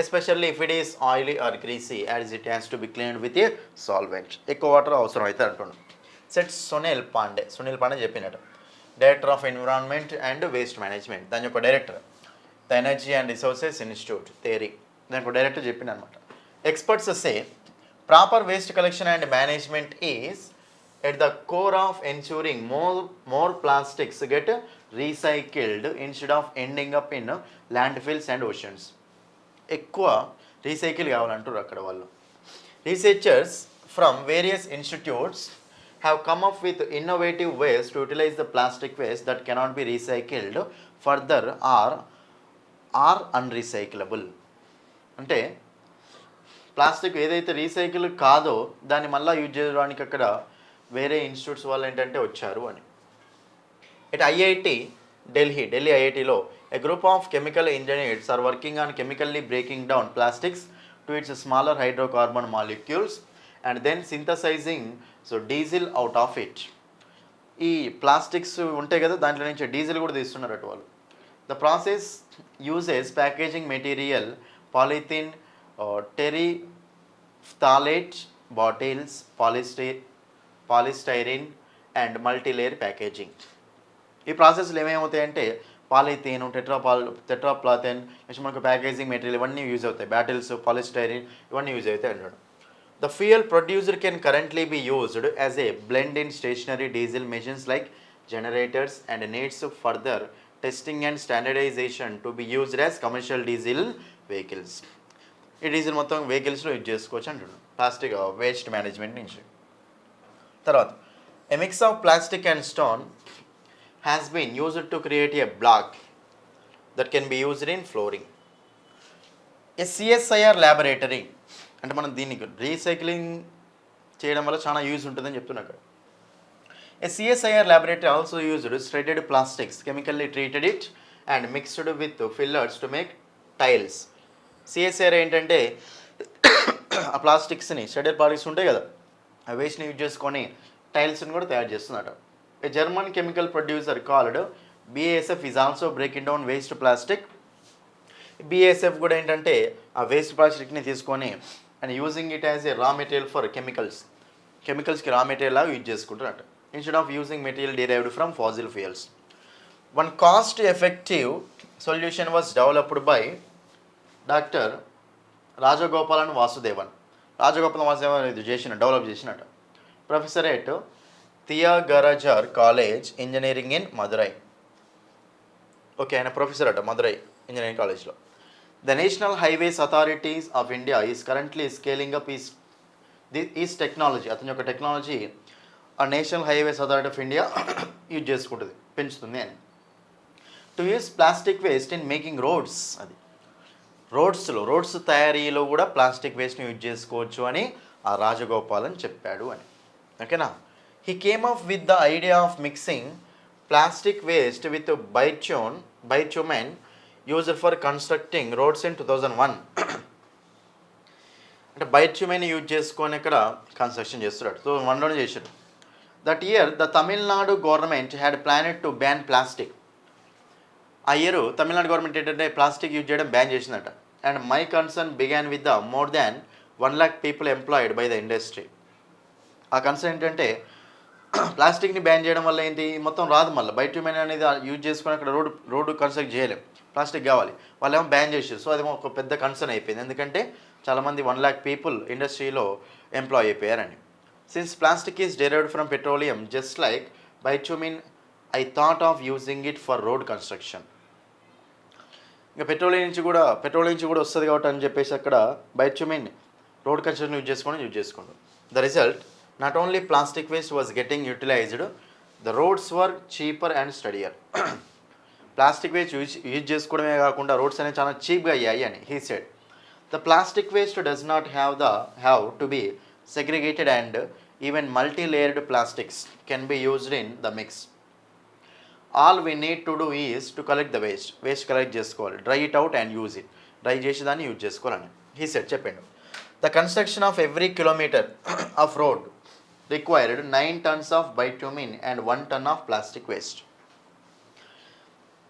especially if it is oily or greasy as it has to be cleaned with a solvent. ఎక్కువ వాటర్ అవసరం అయితే అంటున్నాడు. సెట్ సునీల్ పాండే చెప్పినట్టు director of environment and waste management, దాని యొక్క director. The Energy and Resources Institute TERI, దాని యొక్క డైరెక్టర్ చెప్పిన అనమాట. Experts say proper waste collection and management is at the core of ensuring more plastics get recycled instead of ending up in landfills and oceans. ఎక్కువ రీసైకిల్ కావాలంటారు అక్కడ వాళ్ళు. Researchers from various institutes have come up with innovative ways to utilise the plastic waste that cannot be recycled further or unrecyclable. అంటే ప్లాస్టిక్ ఏదైతే రీసైకిల్ కాదో దాన్ని మళ్ళీ యూజ్ చేయడానికి అక్కడ వేరే ఇన్స్టిట్యూట్స్ వాళ్ళు ఏంటంటే వచ్చారు అని. ఇట్ ఐఐటి ఢిల్లీ ఐఐటిలో a group of chemical engineers are working on chemically breaking down plastics to its smaller hydrocarbon molecules and then synthesising diesel out of it. ఈ ప్లాస్టిక్స్ ఉంటాయి కదా దాంట్లో నుంచి డీజిల్ కూడా తీస్తున్నారట వాళ్ళు. The process uses packaging material polythene, terephthalate bottles, polystyrene and multilayer packaging. ఈ ప్రాసెస్లో ఏమేమవుతాయంటే పాలిథీన్, టెట్రాప్లాథెన్, నెక్స్ట్ మనకు ప్యాకేజింగ్ మెటీరియల్ ఇవన్నీ యూజ్ అవుతాయి. బ్యాటిల్స్, పాలిస్టైరిన్ ఇవన్నీ యూజ్ అవుతాయి అన్నాడు. The fuel producer can currently be used as a blend in stationary diesel machines like generators and needs further testing and standardisation to be used as commercial diesel vehicles. ఈ డీజిల్ మొత్తం వెహికల్స్లో యూజ్ చేసుకోవచ్చు అంటున్నాడు ప్లాస్టిక్ వేస్ట్ మేనేజ్మెంట్ నుంచి. తర్వాత a mix of plastic and stone has been used to create a block that can be used in flooring. A CSIR laboratory అంటే మనం దీనికి రీసైక్లింగ్ చేయడం వల్ల చాలా యూజ్ ఉంటుందని చెప్తున్నా అక్కడ. A CSIR laboratory also used shredded plastics chemically treated it and mixed with fillers to make tiles. CSIR ఏంటంటే ఆ ప్లాస్టిక్స్ని షెడెడ్ ప్లాస్టిక్స్ ఉంటాయి కదా ఆ వేస్ట్ని యూజ్ చేసుకొని టైల్స్ని కూడా తయారు చేస్తున్నట. A German chemical producer called BASF is also breaking down waste plastic. BASF కూడా ఏంటంటే ఆ వేస్ట్ ప్లాస్టిక్ని తీసుకొని and using it as a raw material for కెమికల్స్కి రా మెటీరియల్ లాగా యూజ్ చేసుకుంటున్నట్టు instead of using material derived from fossil fuels. One cost effective solution was developed by doctor Rajagopalan Vasudevan. ఇది డెవలప్ చేసినట్టు professor at Thiagarajar college engineering in Madurai. Okay, ఆయన ప్రొఫెసర్ అట మదురై ఇంజనీరింగ్ కాలేజ్లో. The national highways authorities of India is currently scaling up is technology. అతని యొక్క టెక్నాలజీ ఆ national highways authority of India use చేసుకుంటుంది, పెంచుతుంది అని. To use plastic waste in making roads. అది రోడ్స్ తయారీలో కూడా ప్లాస్టిక్ వేస్ట్ని యూజ్ చేసుకోవచ్చు అని ఆ రాజగోపాల్ అని చెప్పాడు అని. ఓకేనా. He came up with the idea of mixing plastic waste with bitumen used for constructing roads in 2001. అంటే బైట్యూమెన్ యూజ్ చేసుకొని ఇక్కడ కన్స్ట్రక్షన్ చేస్తున్నాడు. 2001లోనే చేశాడు. That year the Tamil Nadu government had planned to ban plastic. ఆ ఇయర్ తమిళనాడు గవర్నమెంట్ ఏంటంటే ప్లాస్టిక్ యూజ్ చేయడం బ్యాన్ చేసిందట. And my concern began with the more than 1 lakh people employed by the industry. ఆ కన్సర్న్ ఏంటంటే ప్లాస్టిక్ని బ్యాన్ చేయడం వల్ల ఏంటి మొత్తం రాదు, మళ్ళీ బైట్యూమెన్ అనేది యూజ్ చేసుకొని అక్కడ రోడ్డు కన్స్ట్రక్ట్ చేయలేం, ప్లాస్టిక్ కావాలి. వాళ్ళు ఏమో బ్యాన్ చేసారు. సో అదేమో ఒక పెద్ద కన్సర్న్ అయిపోయింది, ఎందుకంటే చాలామంది 1 lakh పీపుల్ ఇండస్ట్రీలో ఎంప్లాయ్ అయిపోయారని. Since plastic is derived from petroleum just like bitumen I thought of using it for road construction. ఇంకా పెట్రోలియం నుంచి కూడా వస్తుంది కాబట్టి అని చెప్పేసి అక్కడ బైట్యూమిన్ రోడ్ కన్స్ట్రక్షన్ యూజ్ చేసుకోండి. The result not only plastic waste was getting utilised the roads were cheaper and sturdier. Plastic waste use చేసుకోవడమే కాకుండా రోడ్స్ అనేవి చాలా చీప్గా అయ్యాయి అని he said. The plastic waste does not have to be segregated and even multi layered plastics can be used in the mix. All we need to do is to collect the waste collect చేసుకోవాలి, dry it out and use it, dry చేసి దాన్ని యూజ్ చేసుకోవాలని హీ సెడ్ చెప్పాడు. The construction of every kilometre of road required 9 tons of bitumen and 1 ton of plastic waste.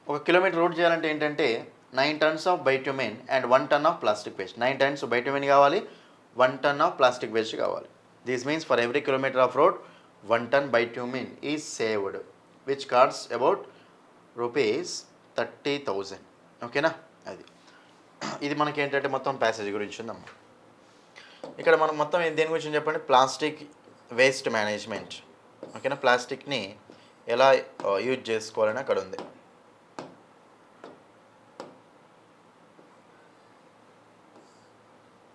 ఒక కిలోమీటర్ రోడ్ చేయాలంటే ఏంటంటే 9 tons of bitumen and 1 ton of plastic waste. 9 tons bitumen కావాలి, 1 ton ఆఫ్ ప్లాస్టిక్ వేస్ట్ కావాలి. This means for every kilometre of road 1 ton bitumen is saved which cost about ₹30,000. ఓకేనా, అది ఇది మనకి ఏంటంటే మొత్తం ప్యాసేజ్ గురించి ఉందమ్మా. ఇక్కడ మనం మొత్తం దేని గురించి చెప్పండి, ప్లాస్టిక్ వేస్ట్ మేనేజ్మెంట్. ఓకేనా, ప్లాస్టిక్ని ఎలా యూజ్ చేసుకోవాలని అక్కడ ఉంది.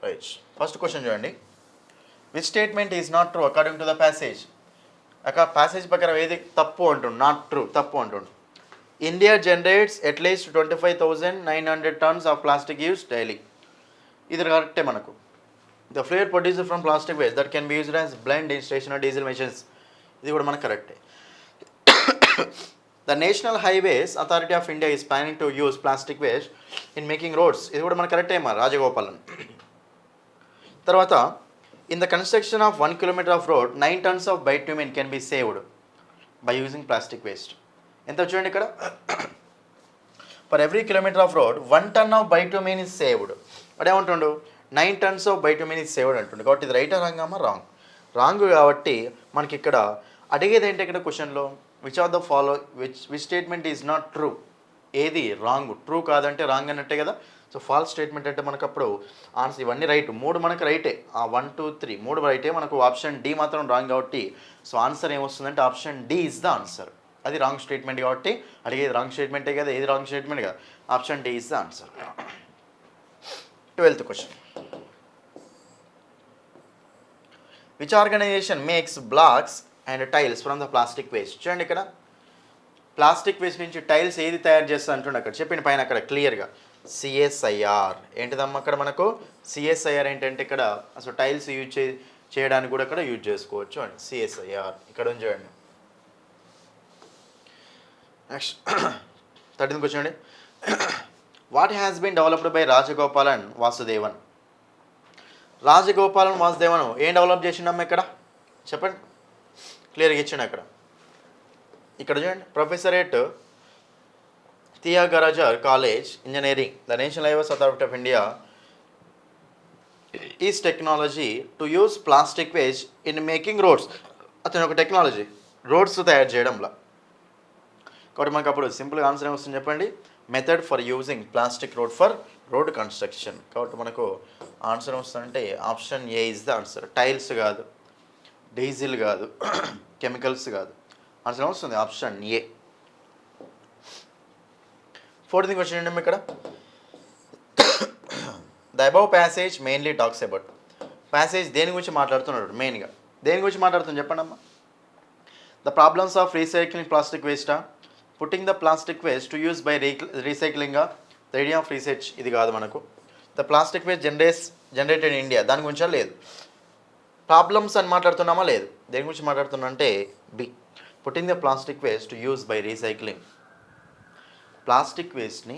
రైట్, ఫస్ట్ క్వశ్చన్ చూడండి. Which statement is not true according to the passage. అక్కడ ప్యాసేజ్ ప్రకారం ఏది తప్పు అంటుండు, నాట్ ట్రూ, తప్పు అంటుండు. India generates at least 25,900 tons of plastic use daily. ఇది కరెక్టే మనకు. The flavour produced from plastic waste that can be used as blend in stationary diesel machines. ఇది కూడా మనకు కరెక్టే. The national highways authority of India is planning to use plastic waste in making roads. ఇది కూడా మనకు కరెక్టే మా రాజగోపాలన్. తర్వాత in the construction of 1 kilometer of road 9 tons of bitumen can be saved by using plastic waste. ఎంత చూడండి ఇక్కడ, for every kilometre of road 1 ton of bitumen is saved. అంటే ఏమంటుండు, 9 tons of bitumen is saved అంటుండు. కాబట్టి ఇది రైట్ రాంగ్ అమ్మా, రాంగ్. రాంగ్ కాబట్టి మనకి ఇక్కడ అడిగేది ఏంటి ఇక్కడ క్వశ్చన్లో, which of the follow which statement is not true. ఏది రాంగ్, ట్రూ కాదంటే రాంగ్ అన్నట్టే కదా. సో ఫాల్స్ స్టేట్మెంట్ అంటే మనకు అప్పుడు ఆన్సర్ ఇవన్నీ రైట్, 3 మనకు రైటే, 1 2 3 3 రైటే, మనకు ఆప్షన్ డి మాత్రం రాంగ్. కాబట్టి సో ఆన్సర్ ఏమొస్తుందంటే option D is the answer. అది రాంగ్ స్టేట్మెంట్ కాబట్టి అడిగేది రాంగ్ స్టేట్మెంటే కదా, ఏది రాంగ్ స్టేట్మెంట్ కదా, option D is the answer. 12th question. Which organisation makes blocks and tiles from the plastic waste. చూడండి ఇక్కడ ప్లాస్టిక్ వేస్ట్ నుంచి టైల్స్ ఏది తయారు చేస్తా అంటుండే అక్కడ చెప్పిన పైన అక్కడ క్లియర్గా సిఎస్ఐఆర్. ఏంటిదమ్మా అక్కడ మనకు సిఎస్ఐఆర్ ఏంటంటే ఇక్కడ అసలు టైల్స్ యూజ్ చేయడానికి కూడా ఇక్కడ యూజ్ చేసుకోవచ్చు అండి, సిఎస్ఐఆర్ ఇక్కడ ఉంది చూడండి. నెక్స్ట్ 13th క్వశ్చన్ అండి. What has been developed by Rajagopalan Vasudevan. Rajagopalan Vasudevan ఏం డెవలప్ చేసిండమ్మా ఇక్కడ చెప్పండి, క్లియర్గా ఇచ్చిండు అక్కడ. ఇక్కడ చూడండి, professor at Thiagarajar college engineering, the national highways authority of India is technology to use plastic waste in making roads. అతని ఒక టెక్నాలజీ రోడ్స్ తయారు చేయడంలో. కాబట్టి మనకు అప్పుడు సింపుల్గా ఆన్సర్ ఏమొస్తుంది చెప్పండి, method for using plastic road construction. కాబట్టి మనకు ఆన్సర్ ఏమొస్తుందంటే option A is the answer. Tiles కాదు, డీజిల్ కాదు, కెమికల్స్ కాదు, ఆన్సర్ ఏమొస్తుంది ఆప్షన్ ఏ. 14th క్వశ్చన్ ఏంటమ్మా ఇక్కడ. The above passage mainly talks about. Passage దేని గురించి మాట్లాడుతున్నాడు, మెయిన్గా దేని గురించి మాట్లాడుతుంది చెప్పండి అమ్మా. The problems of recycling plastic వేస్టా, putting the plastic waste to use by recycling, the idea of research. ఇది కాదు మనకు. The plastic waste generated in India, దాని గురించా లేదు. ప్రాబ్లమ్స్ అని మాట్లాడుతున్నామా లేదు. దేని గురించి మాట్లాడుతున్నా అంటే B, putting the plastic waste to use by recycling. Plastic వేస్ట్ని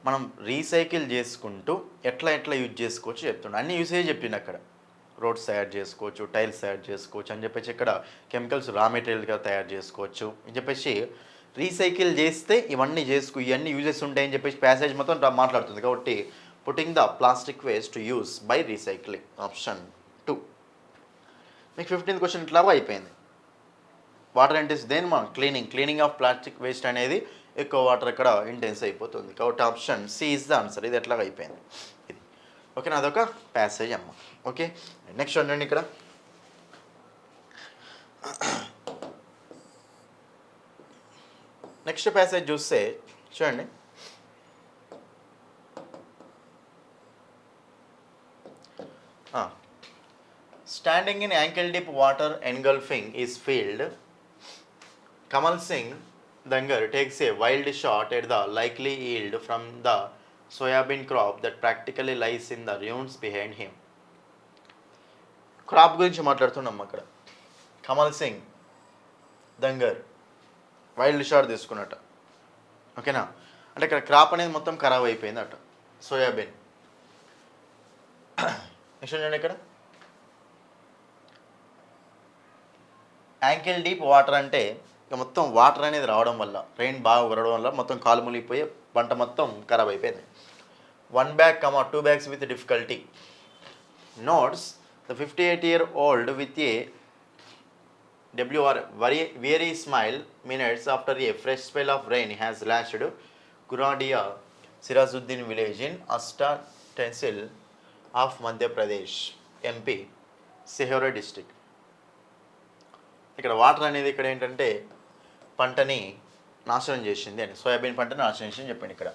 మనం రీసైకిల్ చేసుకుంటూ ఎట్లా యూజ్ చేసుకోవచ్చు చెప్తుండే. అన్ని యూసేజ్ చెప్పింది అక్కడ. రోడ్స్ తయారు చేసుకోవచ్చు, టైల్స్ తయారు చేసుకోవచ్చు అని చెప్పేసి ఇక్కడ కెమికల్స్ రా మెటీరియల్గా తయారు చేసుకోవచ్చు అని చెప్పేసి రీసైకిల్ చేస్తే ఇవన్నీ ఇవన్నీ యూజెస్ ఉంటాయని చెప్పేసి ప్యాసేజ్ మొత్తం మాట్లాడుతుంది. కాబట్టి putting the plastic waste to use by recycling, option 2. మీకు 15th క్వశ్చన్ ఇట్లాగా అయిపోయింది. వాటర్ ఇంటెన్స్ దేని మనం క్లీనింగ్ ఆఫ్ ప్లాస్టిక్ వేస్ట్ అనేది ఎక్కువ వాటర్ అక్కడ ఇంటెన్స్ అయిపోతుంది. కాబట్టి option C is the answer. ఇది ఎట్లాగా అయిపోయింది ఇది. ఓకేనా, అదొక ప్యాసేజ్ అమ్మ. ఓకే, నెక్స్ట్ చూడండి ఇక్కడ. నెక్స్ట్ ప్యాసేజ్ చూస్తే చూడండి, standing in ankle deep water engulfing is filled Kamal Singh Dangar takes a wild shot at the likely yield from the soybean crop that practically lies in the ruins behind him. Crop గురించి మాట్లాడుతున్నాం అక్కడ. కమల్ సింగ్ దంగర్ వైల్డ్ షాట్ తీసుకున్నట్ట. ఓకేనా, అంటే ఇక్కడ క్రాప్ అనేది మొత్తం ఖరాబ్ అయిపోయింది అట, సోయాబీన్. నెక్స్ట్ చూడండి ఇక్కడ, యాంకిల్ డీప్ వాటర్ అంటే ఇక మొత్తం వాటర్ అనేది రావడం వల్ల, రెయిన్ బాగా కురవడం వల్ల మొత్తం కాలు మునిగిపోయి పంట మొత్తం ఖరాబ్ అయిపోయింది. 1 bag, 2 bags with difficulty. Notes, the 58-year-old with a WR weary smile minutes after a fresh spell of rain has lashed Guradia Sirajuddin village in Asta Tehsil of Madhya Pradesh, MP, Sehora district. ఇక్కడ వాటర్ అనేది ఇక్కడ ఏంటంటే పంటని నాశనం చేసింది అని, సోయాబీన్ పంటని నాశనం చేసింది చెప్పండి ఇక్కడ.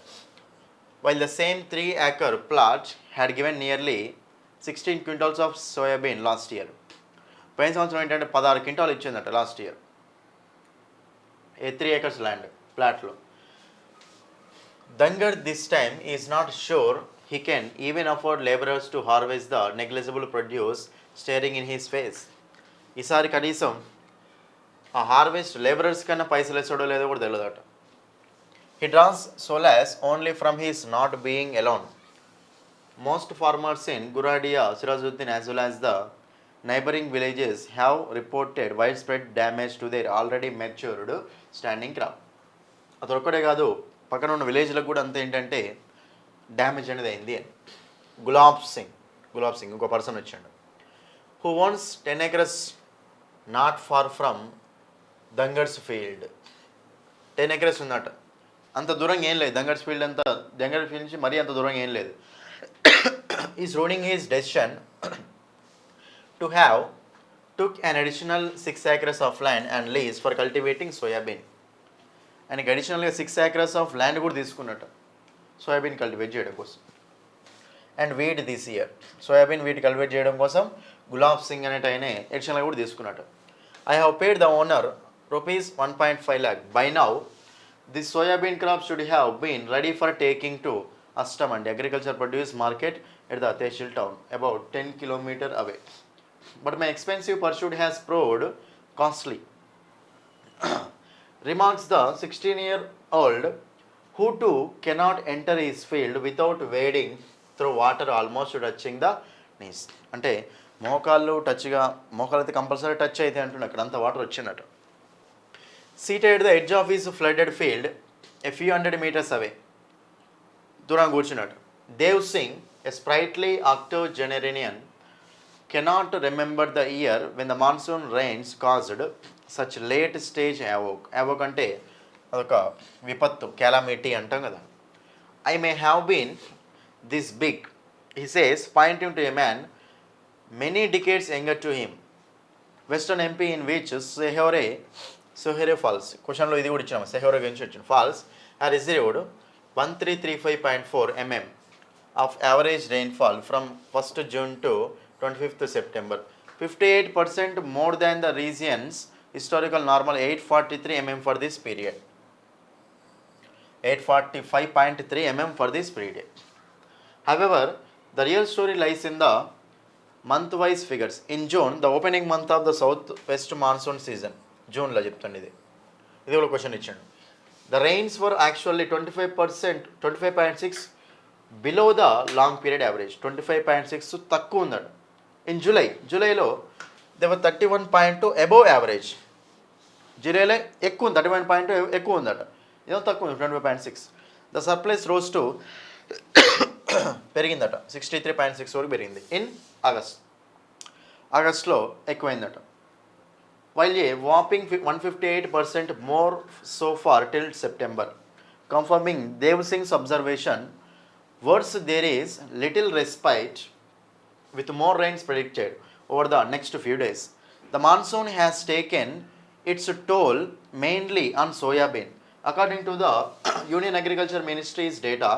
While the same 3-acre plot had given nearly 16 quintals of soybean last year. పోయిన సంవత్సరం ఏంటంటే 16 క్వింటాలు ఇచ్చిందట last year, a 3 acres land ప్లాట్లో. Dangar this time is not sure he can even afford laborers to harvest the negligible produce staring in his face. ఈసారి కనీసం ఆ హార్వెస్ట్ లేబరర్స్ కన్నా పైసలు వేసాడో లేదో కూడా తెలియదట. He draws solace only from his not being alone. Most farmers in Guradia, Sirajuddin as well as the neighboring villages have reported widespread damage to their already matured standing crop. అది ఒక్కడే కాదు, పక్కన ఉన్న విలేజ్లకు కూడా అంత ఏంటంటే డ్యామేజ్ అనేది అయింది అని. గులాబ్ సింగ్ ఇంకో పర్సన్ వచ్చాడు, who owns 10 acres not far from Dangar's field. 10 acres ఉందట, అంత దూరంగా ఏం లేదు, దంగర్స్ ఫీల్డ్ నుంచి మరీ అంత దూరంగా ఏం లేదు. Is ruling his decision to have took an additional 6 acres of land and lease for cultivating soybean. ఆయనకి అడిషనల్గా 6 acres ఆఫ్ ల్యాండ్ కూడా తీసుకున్నట్టు సోయాబీన్ కల్టివేట్ చేయడం కోసం. And wheat this year, soybean wheat cultivate చేయడం కోసం గులాబ్ సింగ్ అనేట ఆయన అడిషనల్గా కూడా తీసుకున్నట్టు. I have paid the owner ₹1.5 lakh. By now, this soybean crop should have been ready for taking to Astamandi agriculture produce market at the Tehsil town, about 10 km away. But my expensive pursuit has proved costly. Remarks the 16-year-old, who too cannot enter his field without wading through water almost touching the knees. అంటే మోకాలైతే కంపల్సరీ టచ్ అయితే అంటున్నా, అక్కడ అంత వాటర్ వచ్చిందట. Seated at the edge of his flooded field, a few hundred meters away, దూరం కూర్చున్నాడు. Dev Singh, a sprightly octogenarian, cannot remember the year when the monsoon rains caused such late stage havoc. Havoc అంటే అదొక విపత్తు, calamity అంటాం కదా. I may have been this big, he says, pointing to a man many decades younger to him. Western MP in which Sehore Falls, క్వశ్చన్లో ఇది కూడా ఇచ్చాము, సెహోరే గురించి వచ్చిన falls are received 1335.4 mm of average rainfall from 1st June to 25th September. 58% more than the region's historical normal 843 mm for this period. 845.3 mm for this period. However, the real story lies in the month-wise figures. In June, the opening month of the southwest monsoon season, జూన్లో చెప్తాను, ఇది కూడా క్వశ్చన్ ఇచ్చాడు. The rains were actually 25.6 below the long period average. 25.6 తక్కువ ఉందట. ఇన్ జూలైలో దేవర్ 31.2 అబోవ్ యావరేజ్. జూలైలో ఎక్కువ ఉంది, 31.2 ఎక్కువ ఉందట, ఏదో తక్కువ ఉంది 25.6. ద సర్ప్లస్ రోజ్ టు పెరిగిందట, 63.6 వరకు పెరిగింది. ఇన్ ఆగస్ట్లో ఎక్కువైందట. While a whopping 158% more so far till September. Confirming Dev Singh's observation, worse, there is little respite with more rains predicted over the next few days. The monsoon has taken its toll mainly on soybean. According to the Union Agriculture Ministry's data,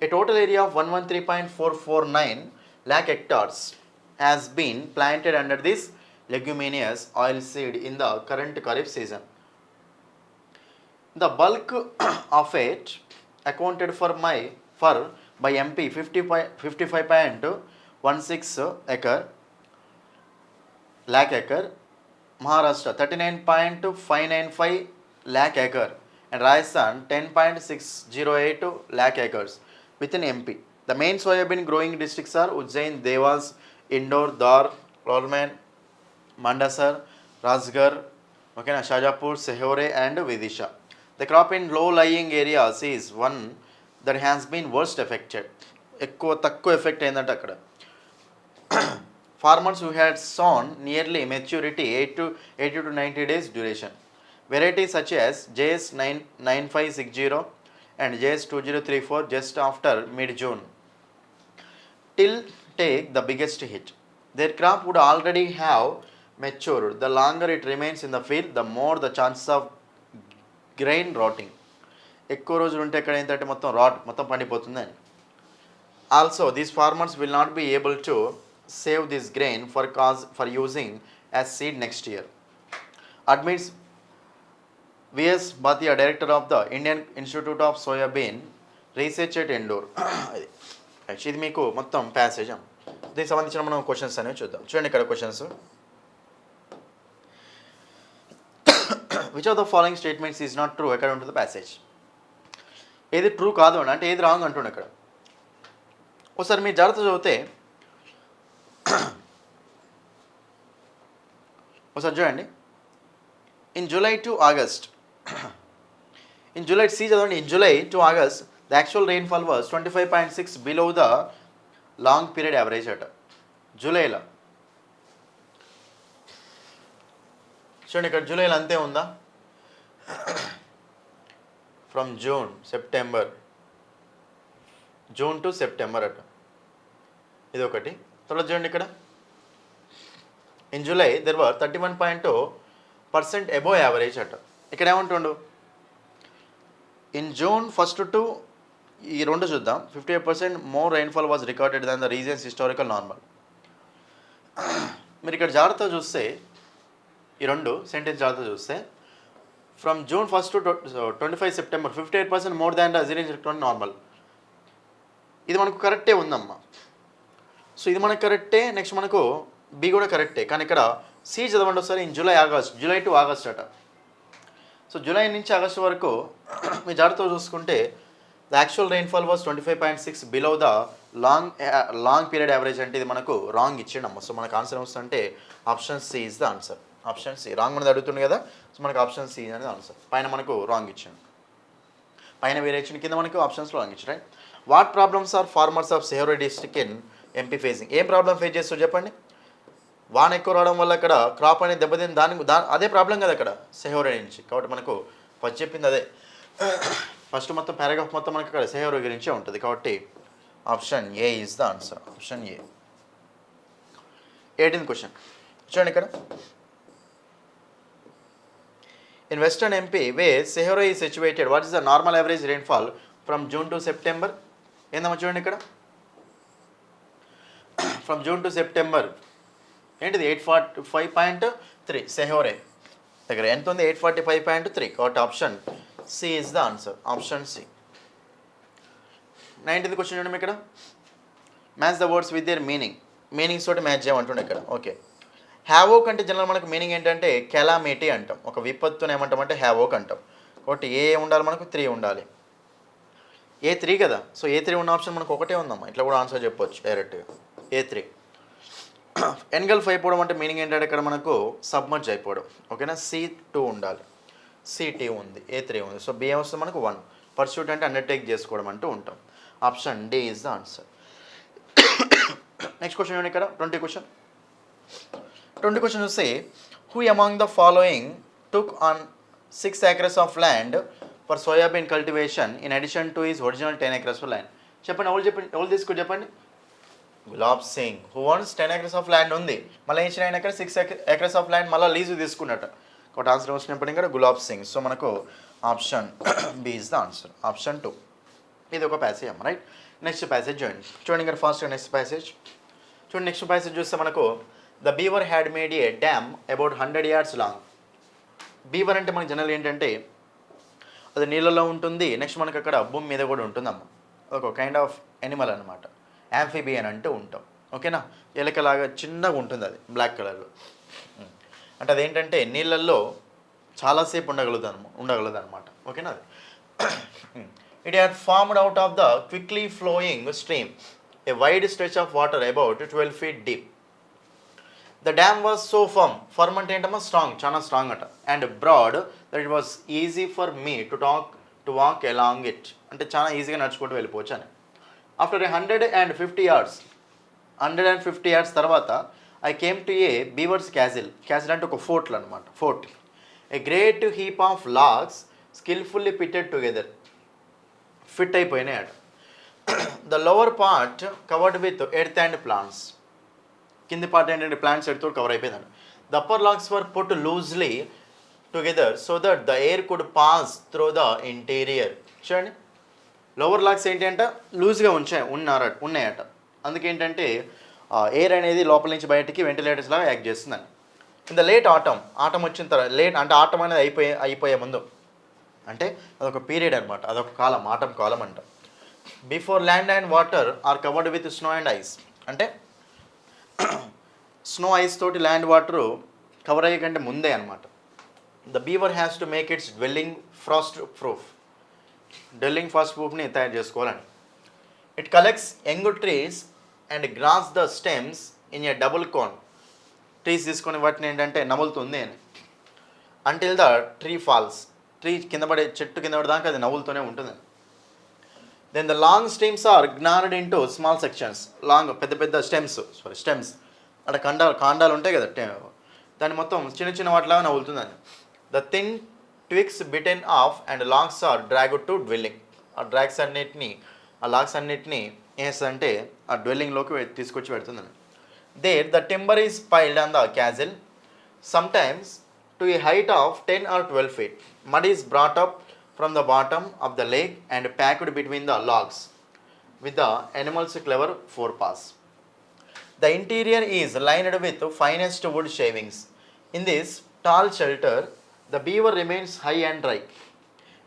a total area of 113.449 lakh hectares has been planted under this leguminous oil seed in the current Kharif season. The bulk of it accounted for by MP 55.16 acre lakh acre, Maharashtra 39.595 lakh acre, and Rajasthan 10.608 lakh acres within MP. The main soybean growing districts are Ujjain, Devas, Indore, Dar, Lolman, Mandasar, Rajgarh, okay, Shajapur, Sehore, and Vidisha. The crop in low-lying areas is one that has been worst affected. ఎక్కువ తక్కువ ఎఫెక్ట్ అయిందంటే అక్కడ farmers who had sown nearly maturity 80 to 90 days duration. Varieties such as JS 9560 and JS 2034 just after mid-June till take the biggest hit. Their crop would already have matured. The longer it remains in the field, the more the chances of grain rotting. ఎక్కువ రోజులు ఉంటే ఇక్కడ ఏంటంటే మొత్తం పండిపోతుందని. Also, these farmers will not be able to save this grain for using as seed next year, admits V.S. Bhatia, director of the Indian Institute of Soybean Research at Indore. ఇది మీకు మొత్తం ప్యాసేజ్. దీనికి సంబంధించిన మనం క్వశ్చన్స్ అనేవి చూద్దాం. చూడండి ఇక్కడ questions. Which of the following statements is not true according to the passage? ఏది ట్రూ కాదు అంటే ఏది రాంగ్ అంటుండే ఇక్కడ. ఒకసారి మీరు జాగ్రత్త చదివితే ఒకసారి చూడండి. In July to August, in July C చదవండి. In July to August the actual rainfall was 25.6 below the long period average అట. జూలైలో చూడండి, ఇక్కడ జూలైలో అంతే ఉందా? ఫ్రమ్ జూన్ టు సెప్టెంబర్ అట. ఇది ఒకటి. తర్వాత చూడండి ఇక్కడ in July there were 31.2% above average అట. ఇక్కడ ఏమంటుండు? ఇన్ జూన్ ఫస్ట్ టు ఈ రెండు చూద్దాం. 58% more rainfall was recorded than the reasons historical normal. మీరు ఇక్కడ జాగ్రత్త చూస్తే ఈ రెండు సెంటెన్స్ జాగ్రత్త చూస్తే from June first to 25 September 58% more than the reasons normal. ఇది మనకు కరెక్టే ఉందమ్మా. సో ఇది మనకు కరెక్టే. నెక్స్ట్ మనకు బి కూడా కరెక్టే. కానీ ఇక్కడ సి చదవండి ఒకసారి. ఇన్ జూలై టు ఆగస్ట్ అట. సో జూలై నుంచి ఆగస్ట్ వరకు మీరు జాగ్రత్తగా చూసుకుంటే the actual rainfall was 25.6 below the long period average అంటే ఇది మనకు రాంగ్ ఇచ్చిండమ్మ. సో మనకు ఆన్సర్ వస్తుందంటే option C is the answer. Option C wrong అనేది అడుగుతుంది కదా. సో మనకు ఆప్షన్ సి అనేది ఆన్సర్. పైన మనకు రాంగ్ ఇచ్చిండు, పైన వేరే ఇచ్చిన, కింద మనకు ఆప్షన్స్ రాంగ్ ఇచ్చారు. Right. What problems are farmers of Sehore district in MP facing? ఏం ప్రాబ్లం ఫేస్ చేస్తారు చెప్పండి? వాన ఎక్కువ రావడం వల్ల అక్కడ క్రాప్ అనేది దెబ్బతింది. అదే ప్రాబ్లం కదా అక్కడ సెహోరే నుంచి. కాబట్టి మనకు ఫస్ట్ చెప్పింది అదే. ఫస్ట్ మొత్తం పారాగ్రాఫ్ మొత్తం మనకి అక్కడ సెహోరే గురించే ఉంటుంది. కాబట్టి option A is the answer. Option A. 18th question చూడండి ఇక్కడ. In western MP where Sehore is situated, what is the normal average rainfall from June to September? ఏందమ్మా చూడండి ఇక్కడ. ఫ్రమ్ జూన్ టు సెప్టెంబర్ ఏంటిది? 845.3 సెహోరే దగ్గర ఎంత ఉంది? 845.3. కాబట్టి option C is the answer. Option C. 19th question చూడండి ఇక్కడ. Match the words with their meanings తోటి మ్యాచ్ చేయమంటుండే ఇక్కడ. ఓకే. హ్యావోక్ అంటే జనరల్ మనకు మీనింగ్ ఏంటంటే కెలామిటీ అంటాం. ఒక విపత్తుని ఏమంటామంటే హ్యావోక్ అంటాం. కాబట్టి ఏ ఉండాలి మనకు? 3 ఉండాలి. A3 కదా. సో A3 ఉన్న ఆప్షన్ మనకు ఒకటే ఉందమ్మా. ఇట్లా కూడా ఆన్సర్ చెప్పొచ్చు డైరెక్ట్గా. A3. ఎన్గల్ఫ్ అయిపోవడం అంటే మీనింగ్ ఏంటంటే ఇక్కడ మనకు సబ్మర్జ్ అయిపోవడం. ఓకేనా. C2 ఉండాలి. C2 ఉంది, A3 ఉంది. సో B వస్తుంది మనకు 1. పర్సూట్ అంటే అండర్టేక్ చేసుకోవడం అంటూ ఉంటాం. Option D is the answer. Next question ఇక్కడ 20 క్వశ్చన్ చూస్తే who among the following took on 6 acres of land for soybean cultivation in addition to his original 10 acres of land? చెప్పండి, ఎవరు తీసుకుని చెప్పండి. Gulab Singh. Who wants 10 acres of land ఉంది, మళ్ళీ ఇచ్చిన ఆయన 6 acres ఆఫ్ ల్యాండ్ మళ్ళీ లీజు తీసుకున్నట్ట. కాబట్టి ఆన్సర్ వచ్చినప్పుడు ఇక్కడ గులాబ్ సింగ్. సో మనకు option B is the answer. Option 2. ఇది ఒక ప్యాసేజ్ అమ్మ. రైట్. నెక్స్ట్ ప్యాసేజ్ చూడండి ఇక్కడ ఫస్ట్ నెక్స్ట్ ప్యాసేజ్ చూడండి. నెక్స్ట్ ప్యాసేజ్ చూస్తే మనకు the beaver had made A dam about 100 yards long. Beaver అంటే మనకి జనరల్ ఏంటంటే అది నీళ్ళలో ఉంటుంది. నెక్స్ట్ మనకి అక్కడ భూమి మీద కూడా ఉంటుందమ్మ. ఒక కైండ్ ఆఫ్ ఎనిమల్ అనమాట. యాంఫిబియన్ అంటూ ఉంటాం. ఓకేనా? ఎలకలాగా చిన్నగా ఉంటుంది అది బ్లాక్ కలర్లో. అంటే అదేంటంటే నీళ్ళల్లో చాలాసేపు ఉండగలదు అనమాట. ఓకేనా? అది it had formed out of the quickly flowing stream a wide stretch of water about 12 feet deep. The dam was so firm అంటే ఏంటమ్మా? స్ట్రాంగ్, చాలా స్ట్రాంగ్ అట. And broad that it was easy for me to walk along it, అంటే చాలా ఈజీగా నడుచుకుంటూ వెళ్ళిపోవచ్చు అని. ఆఫ్టర్ 150 years తర్వాత I came to a beaver's castle. Castle అంటే ఒక ఫోర్ట్లు అనమాట. Fort a great heap of logs skilfully fitted together. Fit అయిపోయినాయి అట. The lower part covered with earth and plants. కింది పార్ట్ ఏంటంటే ప్లాంట్స్ ఎర్త్తో కవర్ అయిపోయిందండి. The upper logs were put loosely together so that the air could pass through the interior. చూడండి, లోవర్ లాగ్స్ ఏంటి అంటే లూజ్గా ఉన్నాయట. అందుకేంటంటే ఎయిర్ అనేది లోపల నుంచి బయటికి వెంటిలేటర్స్ లాగా యాక్ట్ చేస్తుందని. ఇన్ ద లేట్ ఆటం వచ్చిన తర్వాత, లేట్ అంటే ఆటం అనేది అయిపోయే ముందు, అంటే అదొక పీరియడ్ అనమాట, అదొక కాలం, ఆటం కాలం అంట. Before land and water are covered with snow and ice. అంటే స్నో ఐస్ తోటి ల్యాండ్ వాటరు కవర్ అయ్యే కంటే ముందే అనమాట. The beaver has to make its dwelling frost ప్రూఫ్ని తయారు చేసుకోవాలని. It collects young trees and grass the stems in a double cone. Trees తీసుకొని వాటిని ఏంటంటే నములుతుంది అని. Until the tree falls. చెట్టు కింద పడే దాకా అది నవ్వులతోనే ఉంటుంది. Then the long stems are జ్ఞానడ్ into small sections. పెద్ద స్టెమ్స్ అంటే కాండాలు ఉంటాయి కదా, దాన్ని మొత్తం చిన్న వాటిలాగా నవ్వులుతుందని. The thin twigs bitten off and logs are dragged to dwelling. ఆ లాగ్స్ అన్నిటిని ఏమంటే ఆ డ్వెల్లింగ్లోకి తీసుకొచ్చి పెడుతుందని. There the timber is piled on the castle sometimes to a height of 10 or 12 feet. Mud is brought up from the bottom of the lake and packed between the logs with the animals' clever forepaws. The interior is lined with finest wood shavings. In this tall shelter, the beaver remains high and dry.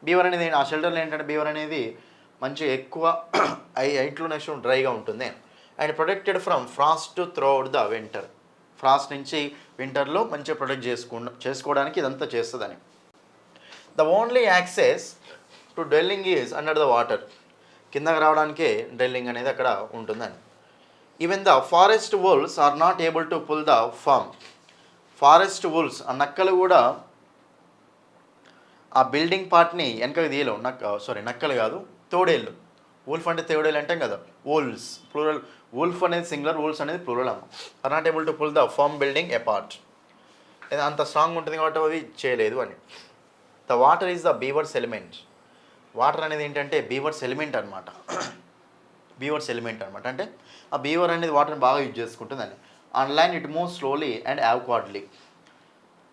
Beaver అనేది ఆ షెల్టర్లో ఏంటంటే బీవర్ అనేది మంచి ఎక్కువ హైట్లో నెక్స్ట్ డ్రైగా ఉంటుంది. And protected from frost throughout the winter. Frost నుంచి వింటర్లో మంచిగా ప్రొటెక్ట్ చేసుకోవడానికి ఇదంతా చేస్తుందని. The only access to dwelling is under the water. కిందకి రావడానికే డ్వెల్లింగ్ అనేది అక్కడ ఉంటుందని. Even the forest wolves are not able to pull the form. Forest wolves ఆ నక్కలు కూడా ఆ బిల్డింగ్ పార్ట్ని వెనకకి తీయలేవు. నక్కలు కాదు, తోడేళ్ళు. వూల్ఫ్ అంటే తోడేళ్ళు అంటాం కదా, వూల్స్ ప్లూరల్. వూల్ఫ్ అనేది సింగులర్, వూల్స్ అనేది ప్లూరల్ అమ్మ. Are not able to pull the firm building apart. అంత స్ట్రాంగ్ ఉంటుంది కాబట్టి అది చేయలేదు అని. The water is the beaver's element. Water అనేది ఏంటంటే బీవర్స్ ఎలిమెంట్ అనమాట. అంటే ఆ బీవర్ అనేది వాటర్ని బాగా యూజ్ చేసుకుంటుందని. On land it move slowly and awkwardly.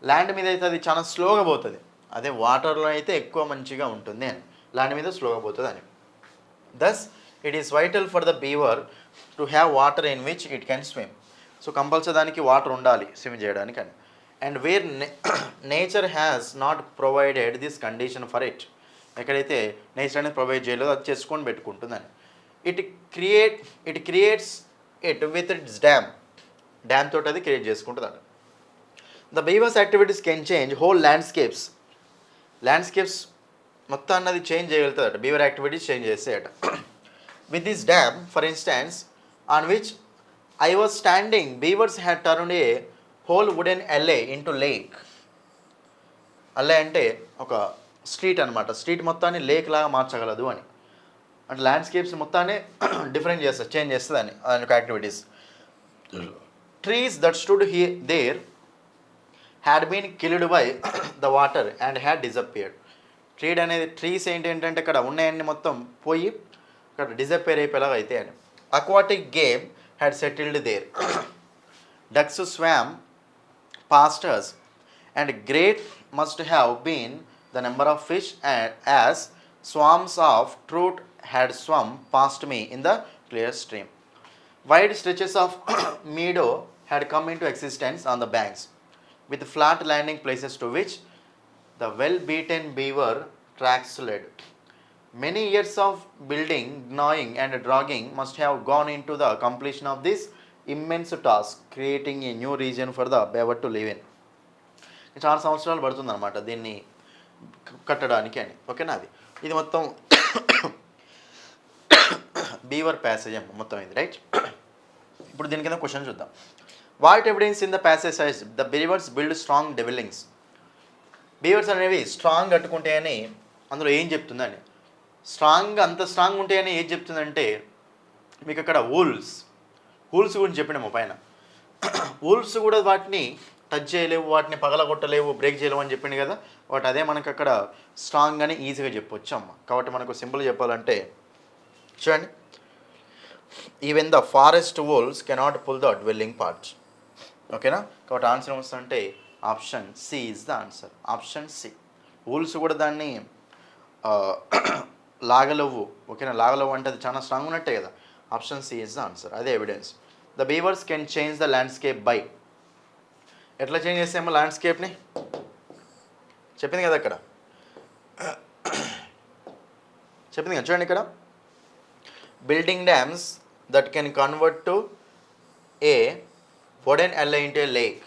Land మీద అయితే అది చాలా స్లోగా పోతుంది, అదే వాటర్లో అయితే ఎక్కువ మంచిగా ఉంటుంది అని. ల్యాండ్ మీద స్లోగా పోతుంది అని. Thus it is vital for the beaver to have water in which it can swim. So compulsory దానికి వాటర్ ఉండాలి స్విమ్ చేయడానికి అని. And where nature has not provided this condition for it. ఎక్కడైతే నేచర్ అనేది ప్రొవైడ్ చేయలేదో అది చేసుకొని పెట్టుకుంటుందని. It creates it with its dam తోటి అది క్రియేట్ చేసుకుంటుందంట. The beavers activities can change whole landscapes మొత్తం అన్నది చేంజ్ చేయగలుగుతుందట. Beaver activities change చేస్తాయట. With this dam for instance on which I was standing, beavers had turned A whole wooden alley into lake. అల్లే అంటే ఒక స్ట్రీట్ అనమాట. స్ట్రీట్ మొత్తాన్ని లేక్ లాగా మార్చగలదు అని. అంటే ల్యాండ్స్కేప్స్ మొత్తాన్ని చేంజ్ చేస్తుంది అని దాని activities. Trees that stood there had been killed by the water and had disappeared. Trees ఏంటంటే ఇక్కడ ఉన్నాయన్ని మొత్తం పోయి ఇక్కడ డిజపియర్ అయిపోయేలాగా అయితే అని. Aquatic game had settled there. Ducks swam past us, and great must have been the number of fish as swarms of trout had swum past me in the clear stream. Wide stretches of meadow had come into existence on the banks, with flat landing places to which the well-beaten beaver tracks led. Many years of building, gnawing and dragging must have gone into the completion of this immense task, creating a new region for the beaver to live in. చాలా సంవత్సరాలు పడుతుంది అనమాట దీన్ని కట్టడానికి అని. ఓకేనా, అది ఇది మొత్తం బీవర్ ప్యాసేజ్ మొత్తం ఇది, రైట్. ఇప్పుడు దీని కింద క్వశ్చన్ చూద్దాం. What evidence in the passage says the beavers build strong dwellings. Beavers అనేవి స్ట్రాంగ్ కట్టుకుంటాయని అందులో ఏం చెప్తుందని, అంత స్ట్రాంగ్ ఉంటాయని ఏం చెప్తుందంటే మీకు అక్కడ వూల్స్ గురించి చెప్పినాము పైన. వూల్స్ కూడా వాటిని టచ్ చేయలేవు, వాటిని పగలగొట్టలేవు, బ్రేక్ చేయలేవు అని చెప్పింది కదా. వాటి అదే మనకు అక్కడ స్ట్రాంగ్ అని ఈజీగా చెప్పొచ్చు అమ్మ. కాబట్టి మనకు సింపుల్ చెప్పాలంటే చూడండి, even the forest wolves cannot pull the dwelling parts. ఓకేనా, కాబట్టి ఆన్సర్ ఏమొస్తుందంటే option C is the answer. Option C. Wolves కూడా దాన్ని లాగలవు. ఓకేనా, లాగలవు అంటే అది చాలా స్ట్రాంగ్ ఉన్నట్టే కదా. Option C is the answer. అదే evidence. The beavers can change the landscape by. ఎట్లా చేంజ్ చేస్తామో ల్యాండ్స్కేప్ని చెప్పింది కదా అక్కడ, చెప్పింది కదా చూడండి ఇక్కడ. Building dams that can convert to a wooden alley into a lake.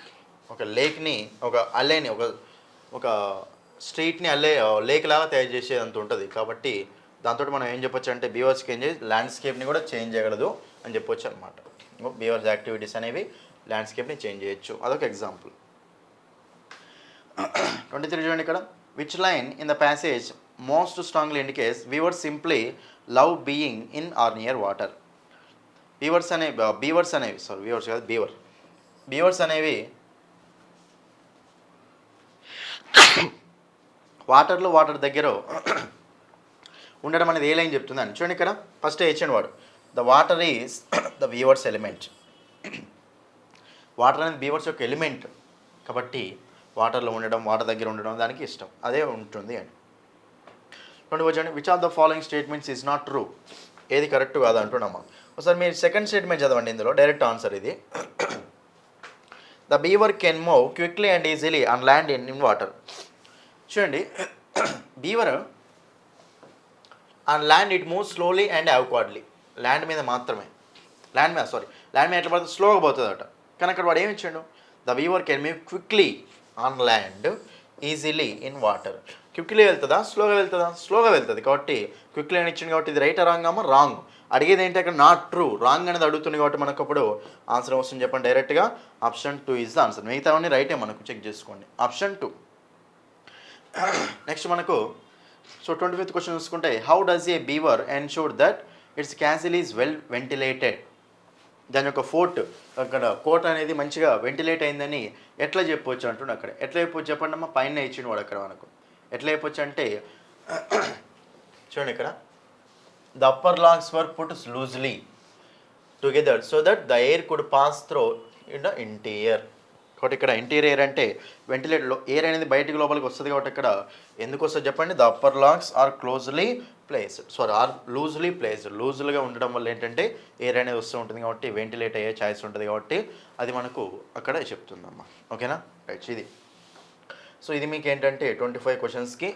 ఒక లేక్ని, ఒక అల్లేని, ఒక స్ట్రీట్ని లేక్ లాగా తయారు చేసేది అంత ఉంటుంది. కాబట్టి దాంతో మనం ఏం చెప్పొచ్చు అంటే బీవర్స్కి ఏం చేసి ల్యాండ్స్కేప్ని కూడా చేంజ్ చేయగలదు అని చెప్పొచ్చు అనమాట. బీవర్స్ యాక్టివిటీస్ అనేవి ల్యాండ్స్కేప్ని చేంజ్ చేయొచ్చు. అదొక ఎగ్జాంపుల్. 23 చూడండి ఇక్కడ. Which line in the passage most strongly indicates beavers simply love being in or near water. Beavers అనేవి వాటర్ దగ్గర ఉండడం అనేది ఏ లైన్ చెప్తుందని చూడండి ఇక్కడ. ఫస్ట్ హెచ్ఎన్ వాడు, the water is the beaver's element. Water అనేది బీవర్స్ యొక్క ఎలిమెంట్ కాబట్టి వాటర్లో ఉండడం, వాటర్ దగ్గర ఉండడం దానికి ఇష్టం, అదే ఉంటుంది అని. వచ్చండి, which of the following statements is not true. ఏది కరెక్ట్ కాదు అంటున్నామా. ఒకసారి మీరు సెకండ్ స్టేట్మెంట్ చదవండి. ఇందులో డైరెక్ట్ ఆన్సర్ ఇది. The beaver can move quickly and easily on land in water. చూడండి, beaver on land it move slowly and awkwardly. Land మీద ఎట్లా పడుతుంది, స్లోగా పోతుంది అట. కానీ అక్కడ వాడు ఏమి ఇచ్చాడు, the beaver can move quickly on land easily in water. Quickly వెళ్తుందా, స్లోగా వెళ్తుంది. కాబట్టి క్విక్లీ అని ఇచ్చింది కాబట్టి ఇది రైట్ రాంగ్ అమ్మ. రాంగ్. అడిగేది ఏంటి అక్కడ, నాట్ ట్రూ. రాంగ్ అనేది అడుగుతుంది కాబట్టి మనకు అప్పుడు ఆన్సర్ వస్తుంది చెప్పండి డైరెక్ట్గా. Option 2 is the answer. మిగతావన్నీ రైటే మనకు, చెక్ చేసుకోండి. ఆప్షన్ 2. నెక్స్ట్ మనకు 25th క్వశ్చన్ చూసుకుంటే, how does A beaver ensure that it's castle is well ventilated. దాని యొక్క అక్కడ కోట్ అనేది మంచిగా వెంటిలేట్ అయిందని ఎట్లా చెప్పొచ్చు అంటుండే అక్కడ. ఎట్లా చెప్పొచ్చు చెప్పండి అమ్మ. పైన ఇచ్చిన వాడు అక్కడ మనకు. ఎట్లా చెప్పొచ్చు అంటే చూడండి ఇక్కడ, the upper logs were put loosely together so that the air could pass through in the interior. కాబట్టి ఇక్కడ ఇంటీరియర్ అంటే వెంటిలేటర్లో ఎయిర్ అనేది బయటికి లోపలికి వస్తుంది. కాబట్టి ఇక్కడ ఎందుకు వస్తుంది చెప్పండి, the upper logs are loosely placed. లూజ్లుగా ఉండడం వల్ల ఏంటంటే ఎయిర్ అనేది వస్తూ ఉంటుంది కాబట్టి వెంటిలేట్ అయ్యే ఛాయిస్ ఉంటుంది కాబట్టి అది మనకు అక్కడ చెప్తుందమ్మా. ఓకేనా, రైట్. ఇది సో ఇది మీకు ఏంటంటే 25 క్వశ్చన్స్కి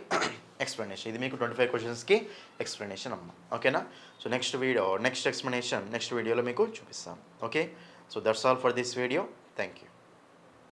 ఎక్స్ప్లెనేషన్. ఇది మీకు 25 క్వశ్చన్స్కి ఎక్స్ప్లెనేషన్ అమ్మ. ఓకేనా. సో నెక్స్ట్ ఎక్స్ప్లెనేషన్ నెక్స్ట్ వీడియోలో మీకు చూపిస్తాను. Okay, so that's all for this video. Thank you.